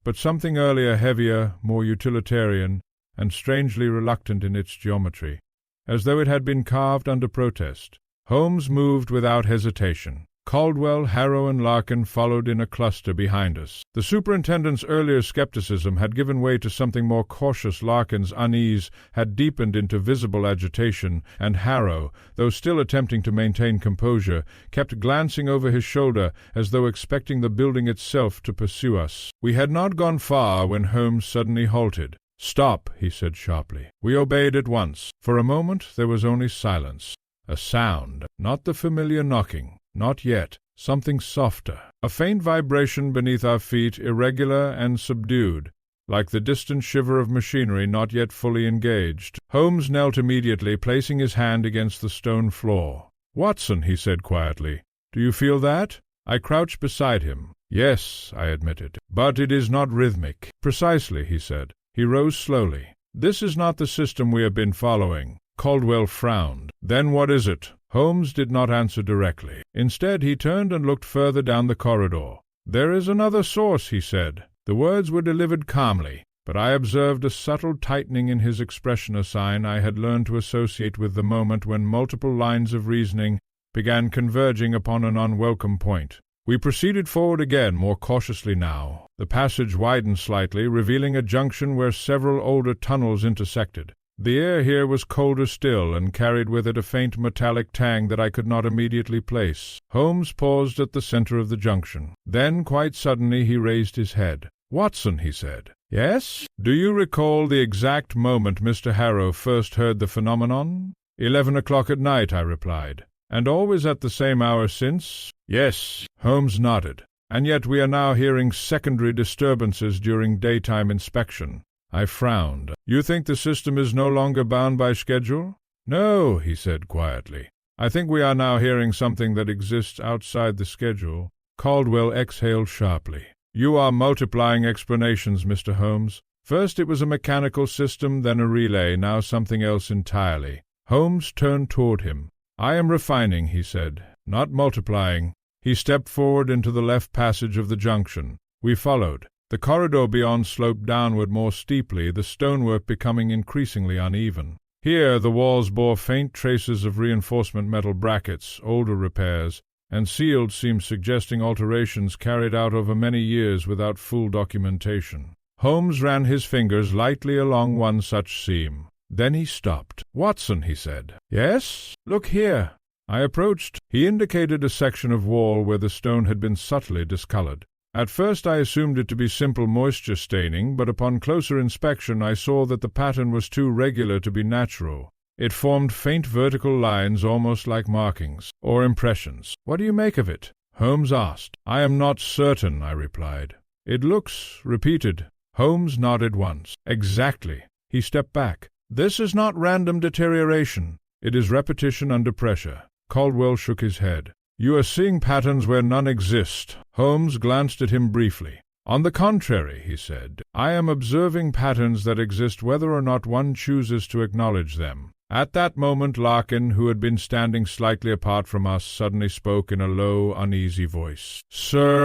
but something earlier, heavier, more utilitarian, and strangely reluctant in its geometry, as though it had been carved under protest. Holmes moved without hesitation. Caldwell, Harrow, and Larkin followed in a cluster behind us. The superintendent's earlier skepticism had given way to something more cautious. Larkin's unease had deepened into visible agitation, and Harrow, though still attempting to maintain composure, kept glancing over his shoulder as though expecting the building itself to pursue us. We had not gone far when Holmes suddenly halted. "Stop," he said sharply. We obeyed at once. For a moment there was only silence. A sound, not the familiar knocking. Not yet. Something softer. A faint vibration beneath our feet, irregular and subdued, like the distant shiver of machinery not yet fully engaged. Holmes knelt immediately, placing his hand against the stone floor. "Watson," he said quietly, "do you feel that?" I crouched beside him. "Yes," I admitted, "but it is not rhythmic." "Precisely," he said. He rose slowly. "This is not the system we have been following." Caldwell frowned. "Then what is it?" Holmes did not answer directly. Instead, he turned and looked further down the corridor. "There is another source," he said. The words were delivered calmly, but I observed a subtle tightening in his expression, a sign I had learned to associate with the moment when multiple lines of reasoning began converging upon an unwelcome point. We proceeded forward again, more cautiously now. The passage widened slightly, revealing a junction where several older tunnels intersected. The air here was colder still, and carried with it a faint metallic tang that I could not immediately place. Holmes paused at the center of the junction. Then, quite suddenly, he raised his head. "Watson," he said. "Yes?" "Do you recall the exact moment Mr. Harrow first heard the phenomenon?" 11 o'clock at night, I replied. "And always at the same hour since?" "Yes." Holmes nodded. "And yet we are now hearing secondary disturbances during daytime inspection." I frowned. "You think the system is no longer bound by schedule?" "No," he said quietly. "I think we are now hearing something that exists outside the schedule." Caldwell exhaled sharply. "You are multiplying explanations, Mr. Holmes. First it was a mechanical system, then a relay, now something else entirely." Holmes turned toward him. "I am refining," he said, "not multiplying." He stepped forward into the left passage of the junction. We followed. The corridor beyond sloped downward more steeply, the stonework becoming increasingly uneven. Here the walls bore faint traces of reinforcement metal brackets, older repairs, and sealed seams suggesting alterations carried out over many years without full documentation. Holmes ran his fingers lightly along one such seam. Then he stopped. "Watson," he said. "Yes? Look here." I approached. He indicated a section of wall where the stone had been subtly discolored. At first I assumed it to be simple moisture staining, but upon closer inspection I saw that the pattern was too regular to be natural. It formed faint vertical lines almost like markings, or impressions. "What do you make of it?" Holmes asked. "I am not certain," I replied. "It looks repeated." Holmes nodded once. "Exactly." He stepped back. "This is not random deterioration. It is repetition under pressure." Caldwell shook his head. "You are seeing patterns where none exist." Holmes glanced at him briefly. "On the contrary," he said, "I am observing patterns that exist whether or not one chooses to acknowledge them." At that moment Larkin, who had been standing slightly apart from us, suddenly spoke in a low, uneasy voice. "Sir,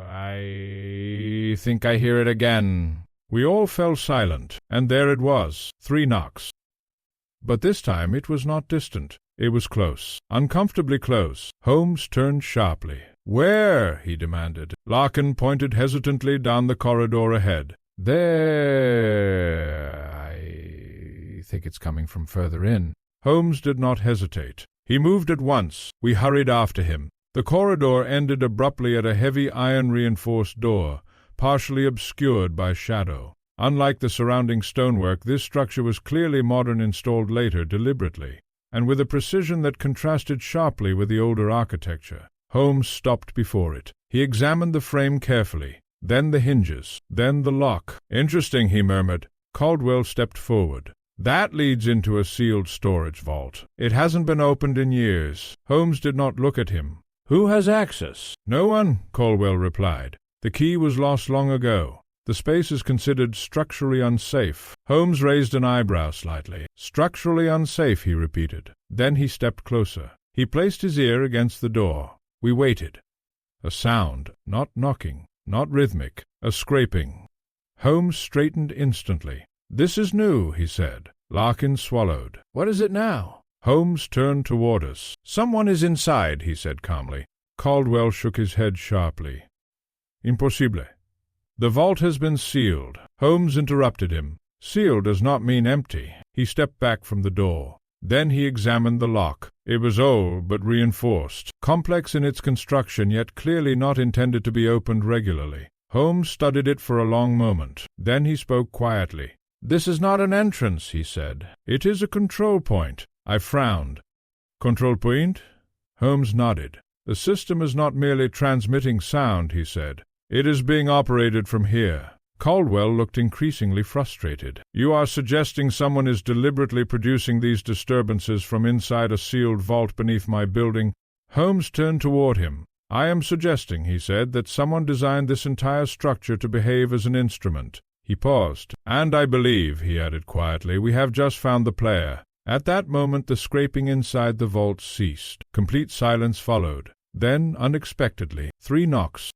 I I think I hear it again." We all fell silent, and there it was, 3 knocks. But this time it was not distant. It was close, uncomfortably close. Holmes turned sharply. "Where?" he demanded. Larkin pointed hesitantly down the corridor ahead. "There. I think it's coming from further in." Holmes did not hesitate. He moved at once. We hurried after him. The corridor ended abruptly at a heavy iron-reinforced door, partially obscured by shadow. Unlike the surrounding stonework, this structure was clearly modern, installed later, deliberately, and with a precision that contrasted sharply with the older architecture. Holmes stopped before it. He examined the frame carefully, then the hinges, then the lock. "Interesting," he murmured. Caldwell stepped forward. "That leads into a sealed storage vault. It hasn't been opened in years." Holmes did not look at him. "Who has access?" "No one," Caldwell replied. "The key was lost long ago. The space is considered structurally unsafe." Holmes raised an eyebrow slightly. "Structurally unsafe," he repeated. Then he stepped closer. He placed his ear against the door. We waited. A sound, not knocking, not rhythmic, a scraping. Holmes straightened instantly. "This is new," he said. Larkin swallowed. "What is it now?" Holmes turned toward us. "Someone is inside," he said calmly. Caldwell shook his head sharply. "Impossible. The vault has been sealed." Holmes interrupted him. "Sealed does not mean empty." He stepped back from the door. Then he examined the lock. It was old but reinforced, complex in its construction, yet clearly not intended to be opened regularly. Holmes studied it for a long moment. Then he spoke quietly. "This is not an entrance," he said. "It is a control point." I frowned. "Control point?" Holmes nodded. "The system is not merely transmitting sound," he said. "It is being operated from here." Caldwell looked increasingly frustrated. "You are suggesting someone is deliberately producing these disturbances from inside a sealed vault beneath my building?" Holmes turned toward him. "I am suggesting," he said, "that someone designed this entire structure to behave as an instrument." He paused. "And I believe," he added quietly, "we have just found the player." At that moment the scraping inside the vault ceased. Complete silence followed. Then, unexpectedly, 3 knocks.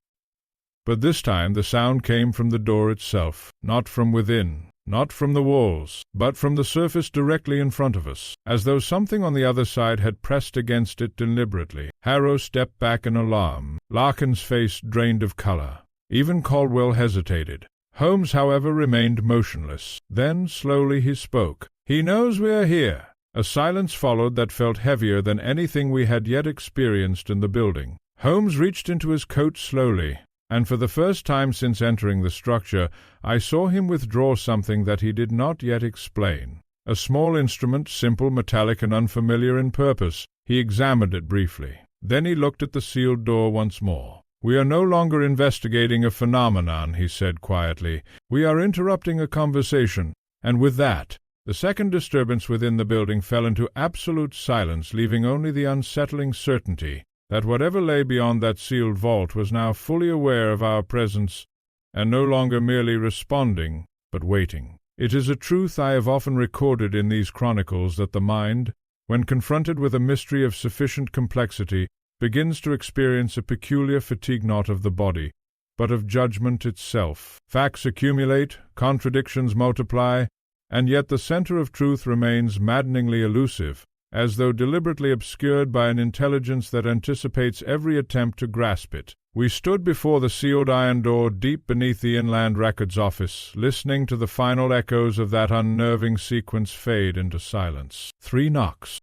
But this time the sound came from the door itself, not from within, not from the walls, but from the surface directly in front of us, as though something on the other side had pressed against it deliberately. Harrow stepped back in alarm. Larkin's face drained of color. Even Caldwell hesitated. Holmes, however, remained motionless. Then, slowly, he spoke. "He knows we are here." A silence followed that felt heavier than anything we had yet experienced in the building. Holmes reached into his coat slowly, and for the first time since entering the structure, I saw him withdraw something that he did not yet explain. A small instrument, simple, metallic, and unfamiliar in purpose. He examined it briefly. Then he looked at the sealed door once more. "We are no longer investigating a phenomenon," he said quietly. "We are interrupting a conversation." And with that, the second disturbance within the building fell into absolute silence, leaving only the unsettling certainty that whatever lay beyond that sealed vault was now fully aware of our presence, and no longer merely responding, but waiting. It is a truth I have often recorded in these chronicles that the mind, when confronted with a mystery of sufficient complexity, begins to experience a peculiar fatigue not of the body, but of judgment itself. Facts accumulate, contradictions multiply, and yet the center of truth remains maddeningly elusive, as though deliberately obscured by an intelligence that anticipates every attempt to grasp it. We stood before the sealed iron door deep beneath the Inland Records office, listening to the final echoes of that unnerving sequence fade into silence. 3 knocks.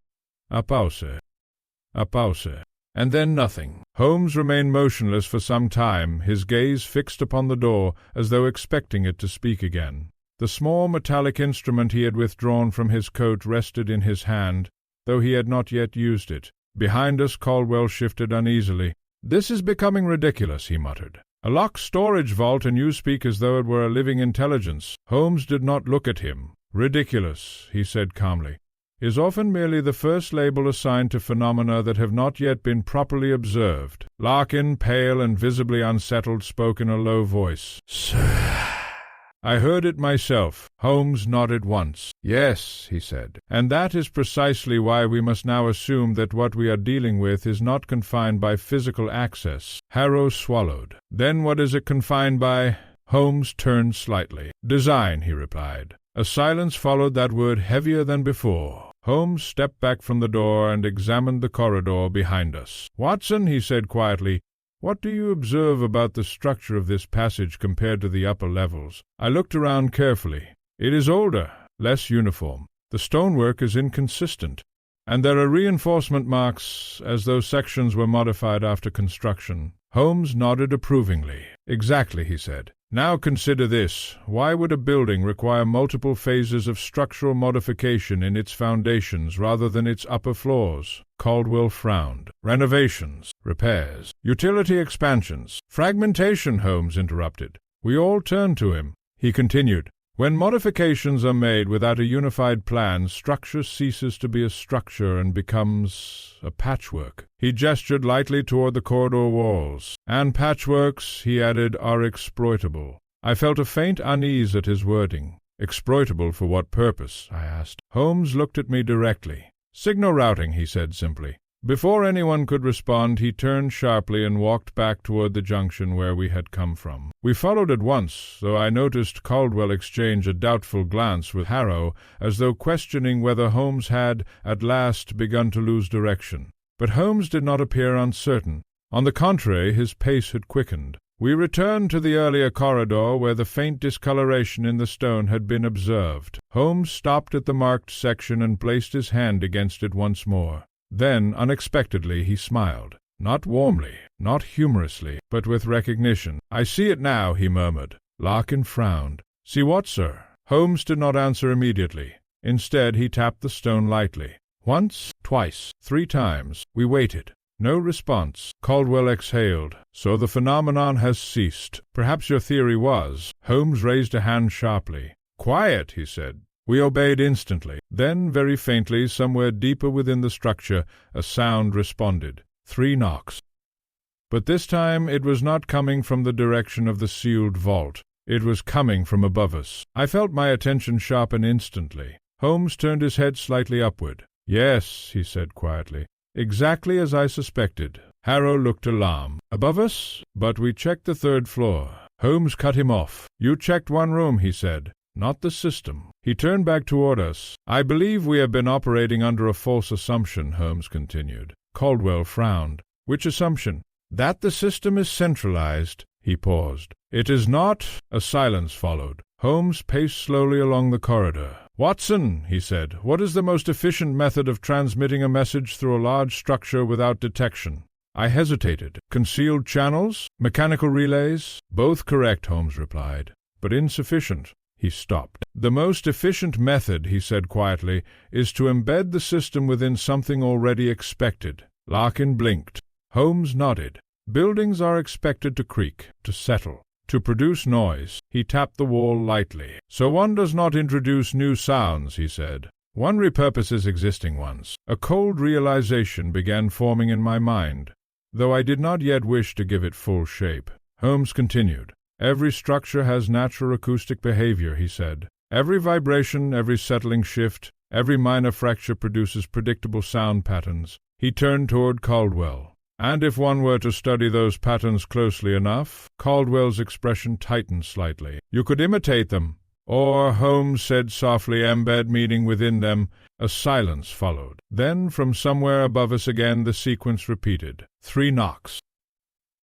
A pause. A pause. And then nothing. Holmes remained motionless for some time, his gaze fixed upon the door, as though expecting it to speak again. The small metallic instrument he had withdrawn from his coat rested in his hand, though he had not yet used it. Behind us Caldwell shifted uneasily. "This is becoming ridiculous," he muttered. "A locked storage vault, and you speak as though it were a living intelligence." Holmes did not look at him. "Ridiculous," he said calmly, "is often merely the first label assigned to phenomena that have not yet been properly observed." Larkin, pale and visibly unsettled, spoke in a low voice. "Sir." I heard it myself. Holmes nodded once. "Yes," he said, "and that is precisely why we must now assume that what we are dealing with is not confined by physical access." Harrow swallowed. "Then what is it confined by?" Holmes turned slightly. "Design," he replied. A silence followed that word heavier than before. Holmes stepped back from the door and examined the corridor behind us. "Watson," he said quietly, "what do you observe about the structure of this passage compared to the upper levels?" I looked around carefully. "It is older, less uniform. The stonework is inconsistent, and there are reinforcement marks as though sections were modified after construction." Holmes nodded approvingly. "Exactly," he said. "Now consider this. Why would a building require multiple phases of structural modification in its foundations rather than its upper floors?" Caldwell frowned. "Renovations, repairs, utility expansions, fragmentation," Holmes interrupted. We all turned to him. He continued, "When modifications are made without a unified plan, structure ceases to be a structure and becomes a patchwork." He gestured lightly toward the corridor walls. "And patchworks," he added, "are exploitable." I felt a faint unease at his wording. "Exploitable for what purpose?" I asked. Holmes looked at me directly. "Signal routing," he said simply. Before anyone could respond, he turned sharply and walked back toward the junction where we had come from. We followed at once, though I noticed Caldwell exchange a doubtful glance with Harrow, as though questioning whether Holmes had, at last, begun to lose direction. But Holmes did not appear uncertain. On the contrary, his pace had quickened. We returned to the earlier corridor where the faint discoloration in the stone had been observed. Holmes stopped at the marked section and placed his hand against it once more. Then, unexpectedly, he smiled. Not warmly, not humorously, but with recognition. "I see it now," he murmured. Larkin frowned. "See what, sir?" Holmes did not answer immediately. Instead, he tapped the stone lightly. Once, twice, 3 times. We waited. No response. Caldwell exhaled. "So the phenomenon has ceased. Perhaps your theory was—" Holmes raised a hand sharply. "Quiet," he said. We obeyed instantly. Then, very faintly, somewhere deeper within the structure, a sound responded. 3 knocks. But this time it was not coming from the direction of the sealed vault. It was coming from above us. I felt my attention sharpen instantly. Holmes turned his head slightly upward. "Yes," he said quietly. "Exactly as I suspected." Harrow looked alarmed. "Above us?" "But we checked the 3rd floor." Holmes cut him off. "You checked one room," he said. "Not the system." He turned back toward us. "I believe we have been operating under a false assumption," Holmes continued. Caldwell frowned. "Which assumption?" "That the system is centralized." He paused. "It is not." A silence followed. Holmes paced slowly along the corridor. "Watson," he said, "what is the most efficient method of transmitting a message through a large structure without detection?" I hesitated. "Concealed channels? Mechanical relays?" "Both correct," Holmes replied, "but insufficient." He stopped. "The most efficient method," he said quietly, "is to embed the system within something already expected." Larkin blinked. Holmes nodded. "Buildings are expected to creak, to settle, to produce noise." He tapped the wall lightly. "So one does not introduce new sounds," he said. "One repurposes existing ones." A cold realization began forming in my mind, though I did not yet wish to give it full shape. Holmes continued. "Every structure has natural acoustic behavior," he said. "Every vibration, every settling shift, every minor fracture produces predictable sound patterns." He turned toward Caldwell. "And if one were to study those patterns closely enough," Caldwell's expression tightened slightly, "you could imitate them. Or," Holmes said softly, "embed meaning within them." A silence followed. Then, from somewhere above us again, the sequence repeated. 3 knocks.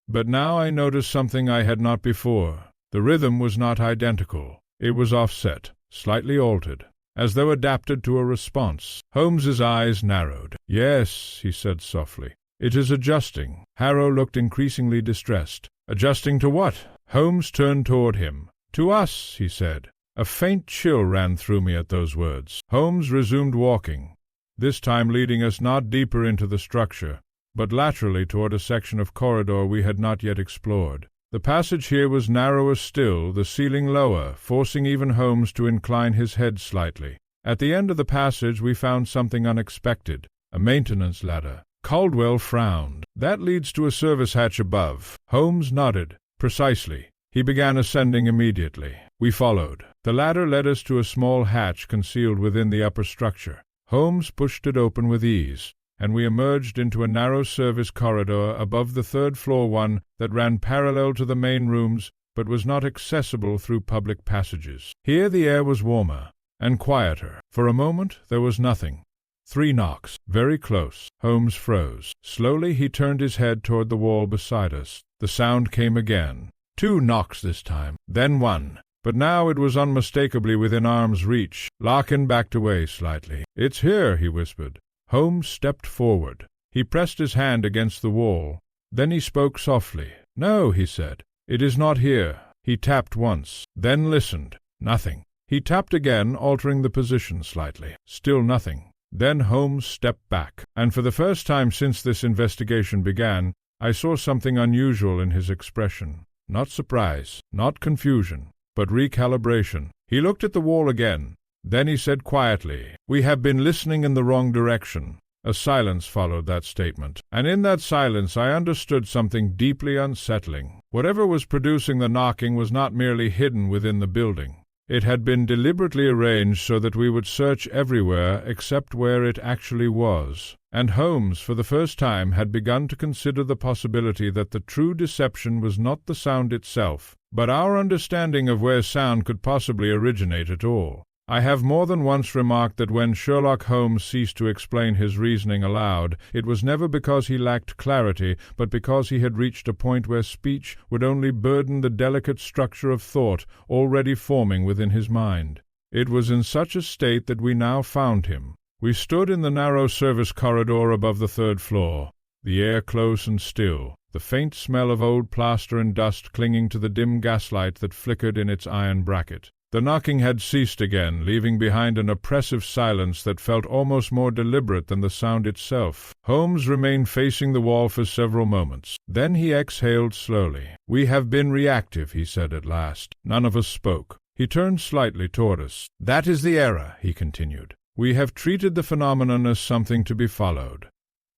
But now I noticed something I had not before. The rhythm was not identical. It was offset, slightly altered, as though adapted to a response. Holmes's eyes narrowed. "Yes," he said softly, "it is adjusting." Harrow looked increasingly distressed. "Adjusting to what?" Holmes turned toward him. "To us," he said. A faint chill ran through me at those words. Holmes resumed walking, this time leading us not deeper into the structure, but laterally toward a section of corridor we had not yet explored. The passage here was narrower still, the ceiling lower, forcing even Holmes to incline his head slightly. At the end of the passage we found something unexpected, a maintenance ladder. Caldwell frowned. "That leads to a service hatch above." Holmes nodded. "Precisely." He began ascending immediately. We followed. The ladder led us to a small hatch concealed within the upper structure. Holmes pushed it open with ease, and we emerged into a narrow service corridor above the 3rd floor one that ran parallel to the main rooms but was not accessible through public passages. Here the air was warmer and quieter. For a moment there was nothing. 3 knocks, very close. Holmes froze. Slowly he turned his head toward the wall beside us. The sound came again. 2 knocks this time, then 1. But now it was unmistakably within arm's reach. Larkin backed away slightly. "It's here," he whispered. Holmes stepped forward. He pressed his hand against the wall. Then he spoke softly. "No," he said, "it is not here." He tapped once, then listened. Nothing. He tapped again, altering the position slightly. Still nothing. Then Holmes stepped back, and for the first time since this investigation began, I saw something unusual in his expression. Not surprise, not confusion, but recalibration. He looked at the wall again. Then he said quietly, "We have been listening in the wrong direction." A silence followed that statement, and in that silence I understood something deeply unsettling. Whatever was producing the knocking was not merely hidden within the building. It had been deliberately arranged so that we would search everywhere except where it actually was. And Holmes, for the first time, had begun to consider the possibility that the true deception was not the sound itself, but our understanding of where sound could possibly originate at all. I have more than once remarked that when Sherlock Holmes ceased to explain his reasoning aloud, it was never because he lacked clarity, but because he had reached a point where speech would only burden the delicate structure of thought already forming within his mind. It was in such a state that we now found him. We stood in the narrow service corridor above the 3rd floor, the air close and still, the faint smell of old plaster and dust clinging to the dim gaslight that flickered in its iron bracket. The knocking had ceased again, leaving behind an oppressive silence that felt almost more deliberate than the sound itself. Holmes remained facing the wall for several moments. Then he exhaled slowly. "We have been reactive," he said at last. None of us spoke. He turned slightly toward us. "That is the error," he continued. "We have treated the phenomenon as something to be followed,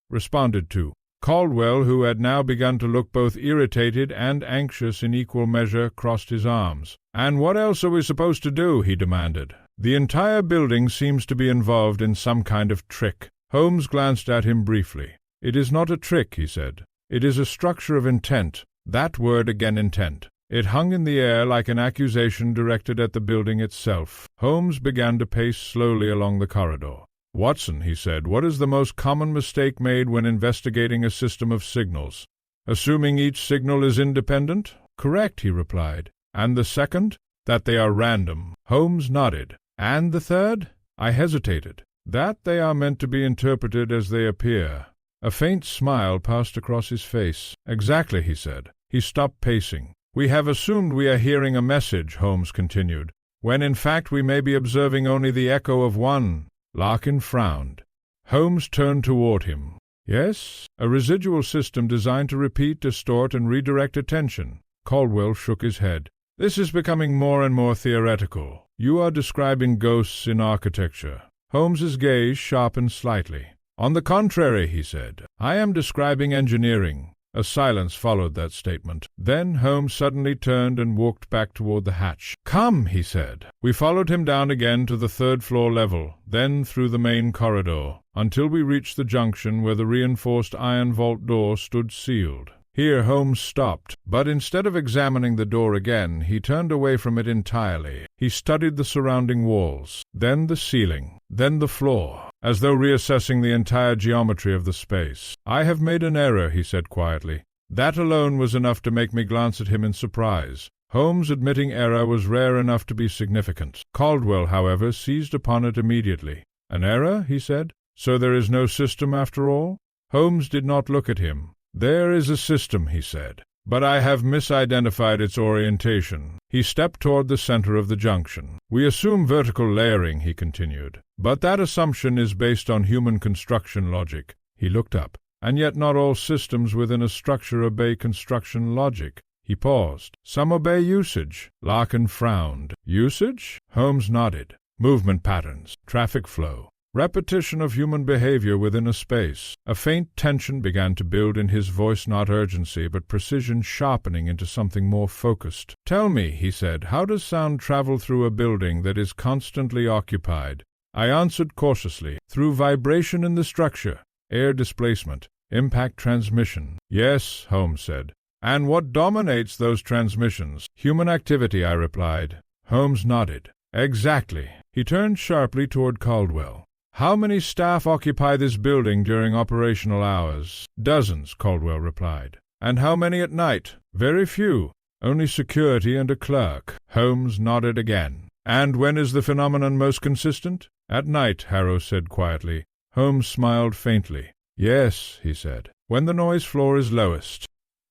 responded to." Caldwell, who had now begun to look both irritated and anxious in equal measure, crossed his arms. "And what else are we supposed to do?" he demanded. "The entire building seems to be involved in some kind of trick." Holmes glanced at him briefly. "It is not a trick," he said. "It is a structure of intent." That word again, intent. It hung in the air like an accusation directed at the building itself. Holmes began to pace slowly along the corridor. "Watson," he said, "what is the most common mistake made when investigating a system of signals?" "Assuming each signal is independent?" "Correct," he replied. "And the second?" "That they are random." Holmes nodded. "And the third?" I hesitated. "That they are meant to be interpreted as they appear." A faint smile passed across his face. "Exactly," he said. He stopped pacing. "We have assumed we are hearing a message," Holmes continued, "when in fact we may be observing only the echo of one." Larkin frowned. Holmes turned toward him. "Yes, a residual system designed to repeat, distort, and redirect attention." Caldwell shook his head. "This is becoming more and more theoretical. You are describing ghosts in architecture." Holmes's gaze sharpened slightly. "On the contrary," he said, "I am describing engineering." A silence followed that statement. Then Holmes suddenly turned and walked back toward the hatch. "Come," he said. We followed him down again to the 3rd-floor level, then through the main corridor, until we reached the junction where the reinforced iron vault door stood sealed. Here Holmes stopped, but instead of examining the door again, he turned away from it entirely. He studied the surrounding walls, then the ceiling, then the floor, as though reassessing the entire geometry of the space. "I have made an error," he said quietly. That alone was enough to make me glance at him in surprise. Holmes admitting error was rare enough to be significant. Caldwell, however, seized upon it immediately. "An error?" he said. "So there is no system after all?" Holmes did not look at him. "There is a system," he said, "but I have misidentified its orientation." He stepped toward the center of the junction. "We assume vertical layering," he continued, "but that assumption is based on human construction logic." He looked up. "And yet not all systems within a structure obey construction logic." He paused. "Some obey usage." Larkin frowned. "Usage?" Holmes nodded. "Movement patterns, traffic flow, repetition of human behavior within a space." A faint tension began to build in his voice, not urgency, but precision sharpening into something more focused. "Tell me," he said, "how does sound travel through a building that is constantly occupied?" I answered cautiously. "Through vibration in the structure, air displacement, impact transmission." "Yes," Holmes said. "And what dominates those transmissions?" "Human activity," I replied. Holmes nodded. "Exactly." He turned sharply toward Caldwell. "How many staff occupy this building during operational hours?" "Dozens," Caldwell replied. "And how many at night?" "Very few. Only security and a clerk." Holmes nodded again. "And when is the phenomenon most consistent?" "At night," Harrow said quietly. Holmes smiled faintly. "Yes," he said, "when the noise floor is lowest."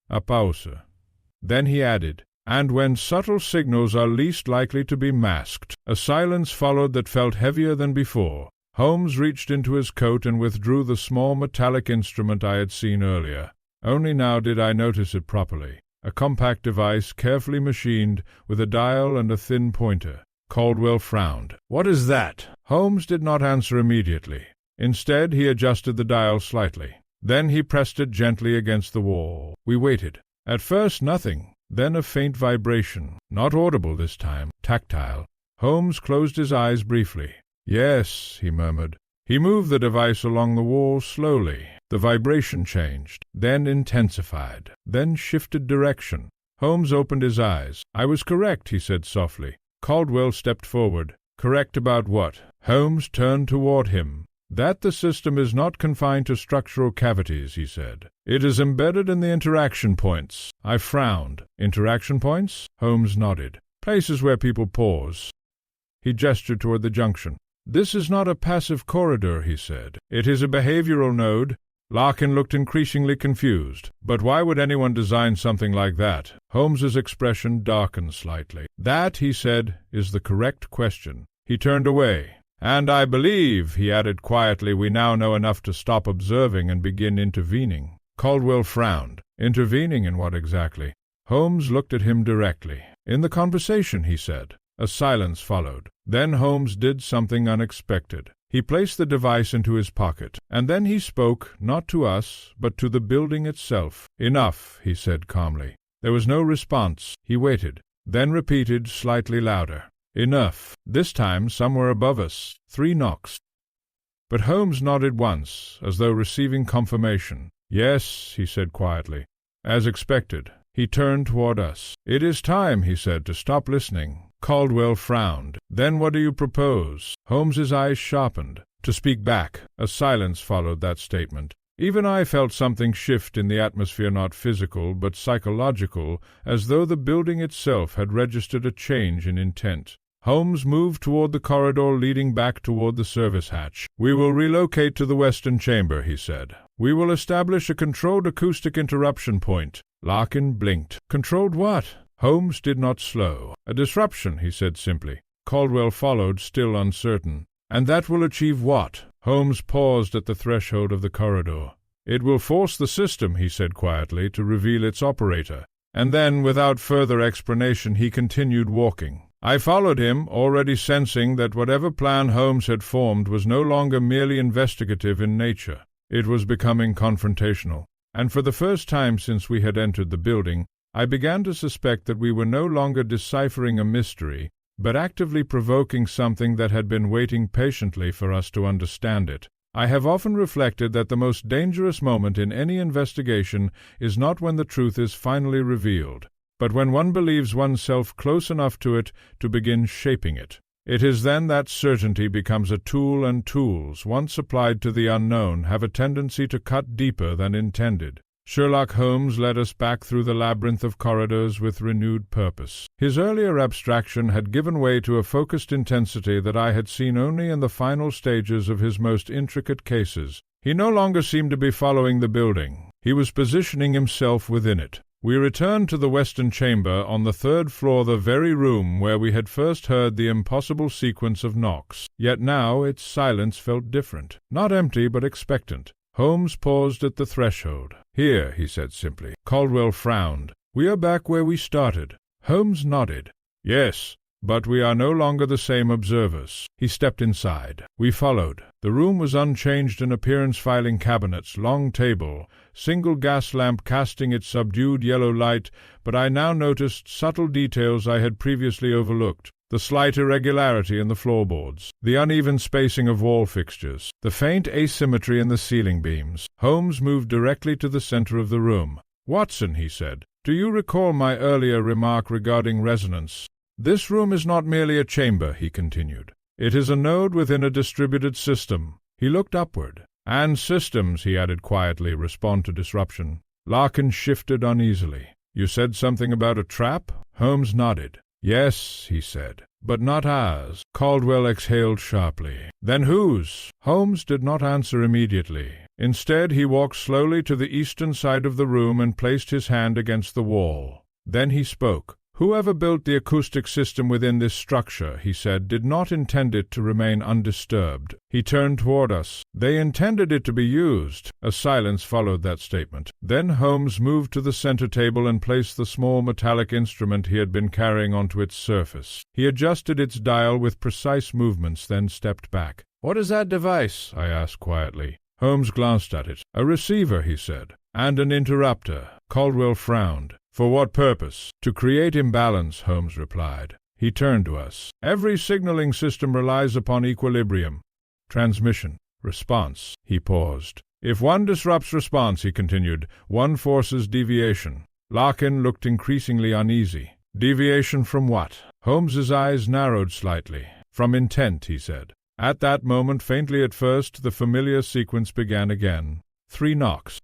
A pause. Then he added, "And when subtle signals are least likely to be masked." A silence followed that felt heavier than before. Holmes reached into his coat and withdrew the small metallic instrument I had seen earlier. Only now did I notice it properly. A compact device, carefully machined, with a dial and a thin pointer. Caldwell frowned. "What is that?" Holmes did not answer immediately. Instead, he adjusted the dial slightly. Then he pressed it gently against the wall. We waited. At first nothing, then a faint vibration, not audible this time, tactile. Holmes closed his eyes briefly. "Yes," he murmured. He moved the device along the wall slowly. The vibration changed, then intensified, then shifted direction. Holmes opened his eyes. "I was correct," he said softly. Caldwell stepped forward. "Correct about what?" Holmes turned toward him. "That the system is not confined to structural cavities," he said. "It is embedded in the interaction points." I frowned. "Interaction points?" Holmes nodded. "Places where people pause." He gestured toward the junction. "This is not a passive corridor," he said. "It is a behavioral node." Larkin looked increasingly confused. "But why would anyone design something like that?" Holmes's expression darkened slightly. "That," he said, "is the correct question." He turned away. "And I believe," he added quietly, "we now know enough to stop observing and begin intervening." Caldwell frowned. "Intervening in what exactly?" Holmes looked at him directly. "In the conversation," he said. A silence followed. Then Holmes did something unexpected. He placed the device into his pocket, and then he spoke, not to us, but to the building itself. "Enough," he said calmly. There was no response. He waited, then repeated slightly louder. "Enough." This time somewhere above us. 3 knocks. But Holmes nodded once, as though receiving confirmation. "Yes," he said quietly. "As expected." He turned toward us. "It is time," he said, "to stop listening." Caldwell frowned. "Then what do you propose?" Holmes's eyes sharpened. "To speak back." A silence followed that statement. Even I felt something shift in the atmosphere, not physical, but psychological, as though the building itself had registered a change in intent. Holmes moved toward the corridor leading back toward the service hatch. "We will relocate to the western chamber," he said. "We will establish a controlled acoustic interruption point." Larkin blinked. "Controlled what?" Holmes did not slow. "A disruption," he said simply. Caldwell followed, still uncertain. "And that will achieve what?" Holmes paused at the threshold of the corridor. "It will force the system," he said quietly, "to reveal its operator." And then, without further explanation, he continued walking. I followed him, already sensing that whatever plan Holmes had formed was no longer merely investigative in nature. It was becoming confrontational. And for the first time since we had entered the building, I began to suspect that we were no longer deciphering a mystery, but actively provoking something that had been waiting patiently for us to understand it. I have often reflected that the most dangerous moment in any investigation is not when the truth is finally revealed, but when one believes oneself close enough to it to begin shaping it. It is then that certainty becomes a tool, and tools, once applied to the unknown, have a tendency to cut deeper than intended. Sherlock Holmes led us back through the labyrinth of corridors with renewed purpose. His earlier abstraction had given way to a focused intensity that I had seen only in the final stages of his most intricate cases. He no longer seemed to be following the building. He was positioning himself within it. We returned to the western chamber, on the 3rd floor, the very room where we had first heard the impossible sequence of knocks. Yet now its silence felt different, not empty but expectant. Holmes paused at the threshold. "Here," he said simply. Caldwell frowned. "We are back where we started." Holmes nodded. "Yes, but we are no longer the same observers." He stepped inside. We followed. The room was unchanged in appearance: filing cabinets, long table, single gas lamp casting its subdued yellow light, but I now noticed subtle details I had previously overlooked. The slight irregularity in the floorboards, the uneven spacing of wall fixtures, the faint asymmetry in the ceiling beams. Holmes moved directly to the center of the room. "Watson," he said, "Do you recall my earlier remark regarding resonance? This room is not merely a chamber," he continued. "It is a node within a distributed system." He looked upward. "And systems," he added quietly, "respond to disruption." Larkin shifted uneasily. "You said something about a trap?" Holmes nodded. "Yes," he said, "but not ours." Caldwell exhaled sharply. "Then whose?" Holmes did not answer immediately. Instead, he walked slowly to the eastern side of the room and placed his hand against the wall. Then he spoke. "Whoever built the acoustic system within this structure," he said, "did not intend it to remain undisturbed." He turned toward us. "They intended it to be used." A silence followed that statement. Then Holmes moved to the center table and placed the small metallic instrument he had been carrying onto its surface. He adjusted its dial with precise movements, then stepped back. "What is that device?" I asked quietly. Holmes glanced at it. "A receiver," he said. "And an interrupter." Caldwell frowned. "For what purpose?" "To create imbalance," Holmes replied. He turned to us. "Every signaling system relies upon equilibrium. Transmission. Response." He paused. "If one disrupts response," he continued, "one forces deviation." Larkin looked increasingly uneasy. "Deviation from what?" Holmes's eyes narrowed slightly. "From intent," he said. At that moment, faintly at first, the familiar sequence began again. 3 knocks.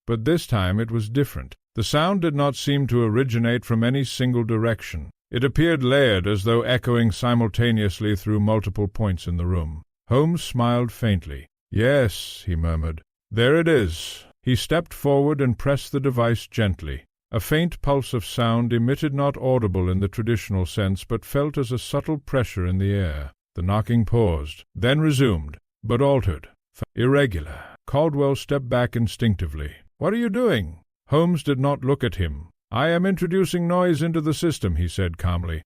But this time it was different. The sound did not seem to originate from any single direction. It appeared layered, as though echoing simultaneously through multiple points in the room. Holmes smiled faintly. "Yes," he murmured. "There it is." He stepped forward and pressed the device gently. A faint pulse of sound, emitted not audible in the traditional sense, but felt as a subtle pressure in the air. The knocking paused, then resumed, but altered. Irregular. Caldwell stepped back instinctively. "What are you doing?" Holmes did not look at him. "I am introducing noise into the system," he said calmly.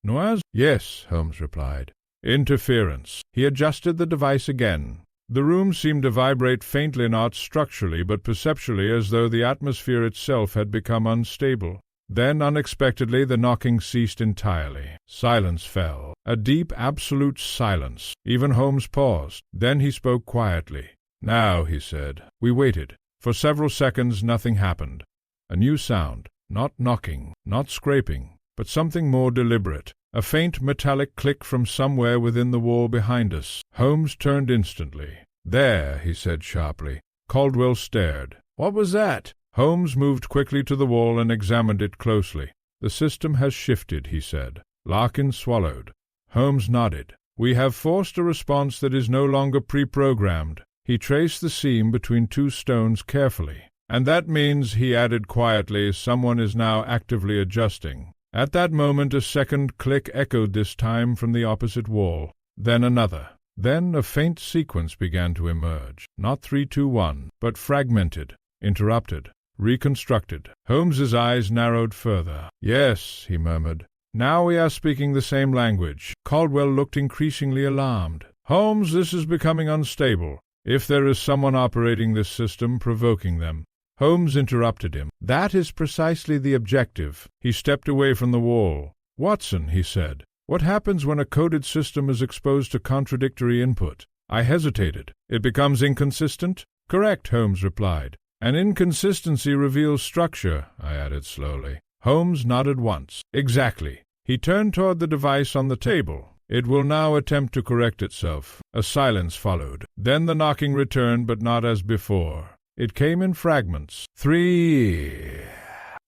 "Noise?" "Yes," Holmes replied. "Interference." He adjusted the device again. The room seemed to vibrate faintly, not structurally, but perceptually, as though the atmosphere itself had become unstable. Then, unexpectedly, the knocking ceased entirely. Silence fell. A deep, absolute silence. Even Holmes paused. Then he spoke quietly. "Now," he said. We waited. For several seconds nothing happened. A new sound. Not knocking, not scraping, but something more deliberate. A faint metallic click from somewhere within the wall behind us. Holmes turned instantly. "There," he said sharply. Caldwell stared. "What was that?" Holmes moved quickly to the wall and examined it closely. "The system has shifted," he said. Larkin swallowed. Holmes nodded. "We have forced a response that is no longer pre-programmed." He traced the seam between 2 stones carefully. "And that means," he added quietly, "someone is now actively adjusting." At that moment a second click echoed, this time from the opposite wall. Then another. Then a faint sequence began to emerge. Not 3-2-1, but fragmented, interrupted, reconstructed. Holmes's eyes narrowed further. "Yes," he murmured. "Now we are speaking the same language." Caldwell looked increasingly alarmed. "Holmes, this is becoming unstable. If there is someone operating this system, provoking them." Holmes interrupted him. "That is precisely the objective." He stepped away from the wall. "Watson," he said, "what happens when a coded system is exposed to contradictory input?" I hesitated. "It becomes inconsistent?" "Correct," Holmes replied. "An inconsistency reveals structure," I added slowly. Holmes nodded once. "Exactly." He turned toward the device on the table. "It will now attempt to correct itself." A silence followed. Then the knocking returned, but not as before. It came in fragments. 3,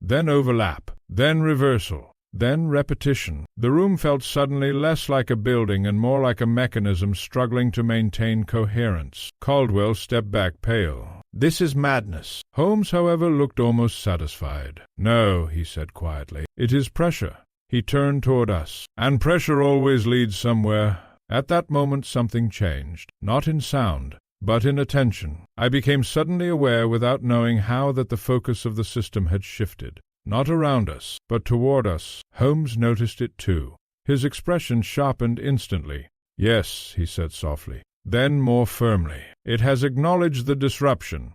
then overlap, then reversal, then repetition. The room felt suddenly less like a building and more like a mechanism struggling to maintain coherence. Caldwell stepped back pale. "This is madness." Holmes, however, looked almost satisfied. "No," he said quietly. "It is pressure." He turned toward us. "And pressure always leads somewhere." At that moment something changed, not in sound, but in attention. I became suddenly aware, without knowing how, that the focus of the system had shifted. Not around us, but toward us. Holmes noticed it too. His expression sharpened instantly. "Yes," he said softly. Then more firmly, "It has acknowledged the disruption."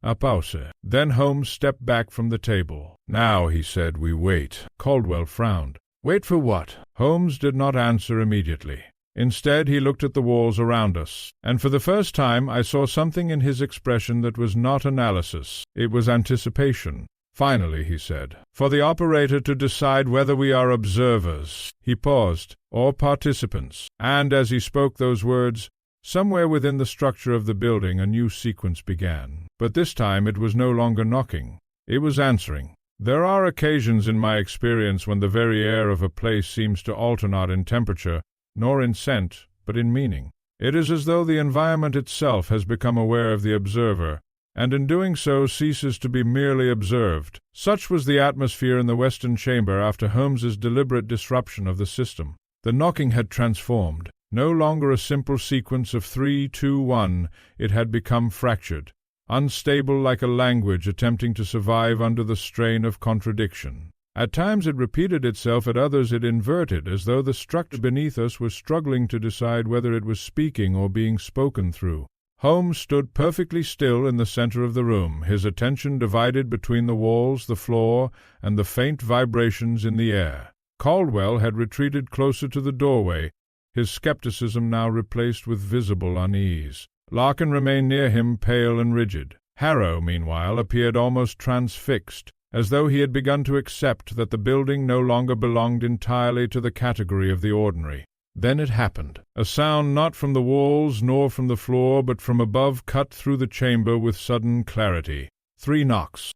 A pause. Then Holmes stepped back from the table. "Now," he said, "we wait." Caldwell frowned. "Wait for what?" Holmes did not answer immediately. Instead, he looked at the walls around us, and for the first time I saw something in his expression that was not analysis. It was anticipation. Finally, he said, for the operator to decide whether we are observers, he paused, or participants, and as he spoke those words, somewhere within the structure of the building a new sequence began. But this time it was no longer knocking, it was answering. There are occasions in my experience when the very air of a place seems to alter not in temperature, nor in scent, but in meaning. It is as though the environment itself has become aware of the observer, and in doing so ceases to be merely observed. Such was the atmosphere in the western chamber after Holmes's deliberate disruption of the system. The knocking had transformed. No longer a simple sequence of 3, 2, 1, it had become fractured, unstable like a language attempting to survive under the strain of contradiction. At times it repeated itself, at others it inverted, as though the structure beneath us was struggling to decide whether it was speaking or being spoken through. Holmes stood perfectly still in the center of the room, his attention divided between the walls, the floor, and the faint vibrations in the air. Caldwell had retreated closer to the doorway, his skepticism now replaced with visible unease. Larkin remained near him, pale and rigid. Harrow, meanwhile, appeared almost transfixed, as though he had begun to accept that the building no longer belonged entirely to the category of the ordinary. Then it happened. A sound not from the walls nor from the floor, but from above cut through the chamber with sudden clarity. 3 knocks.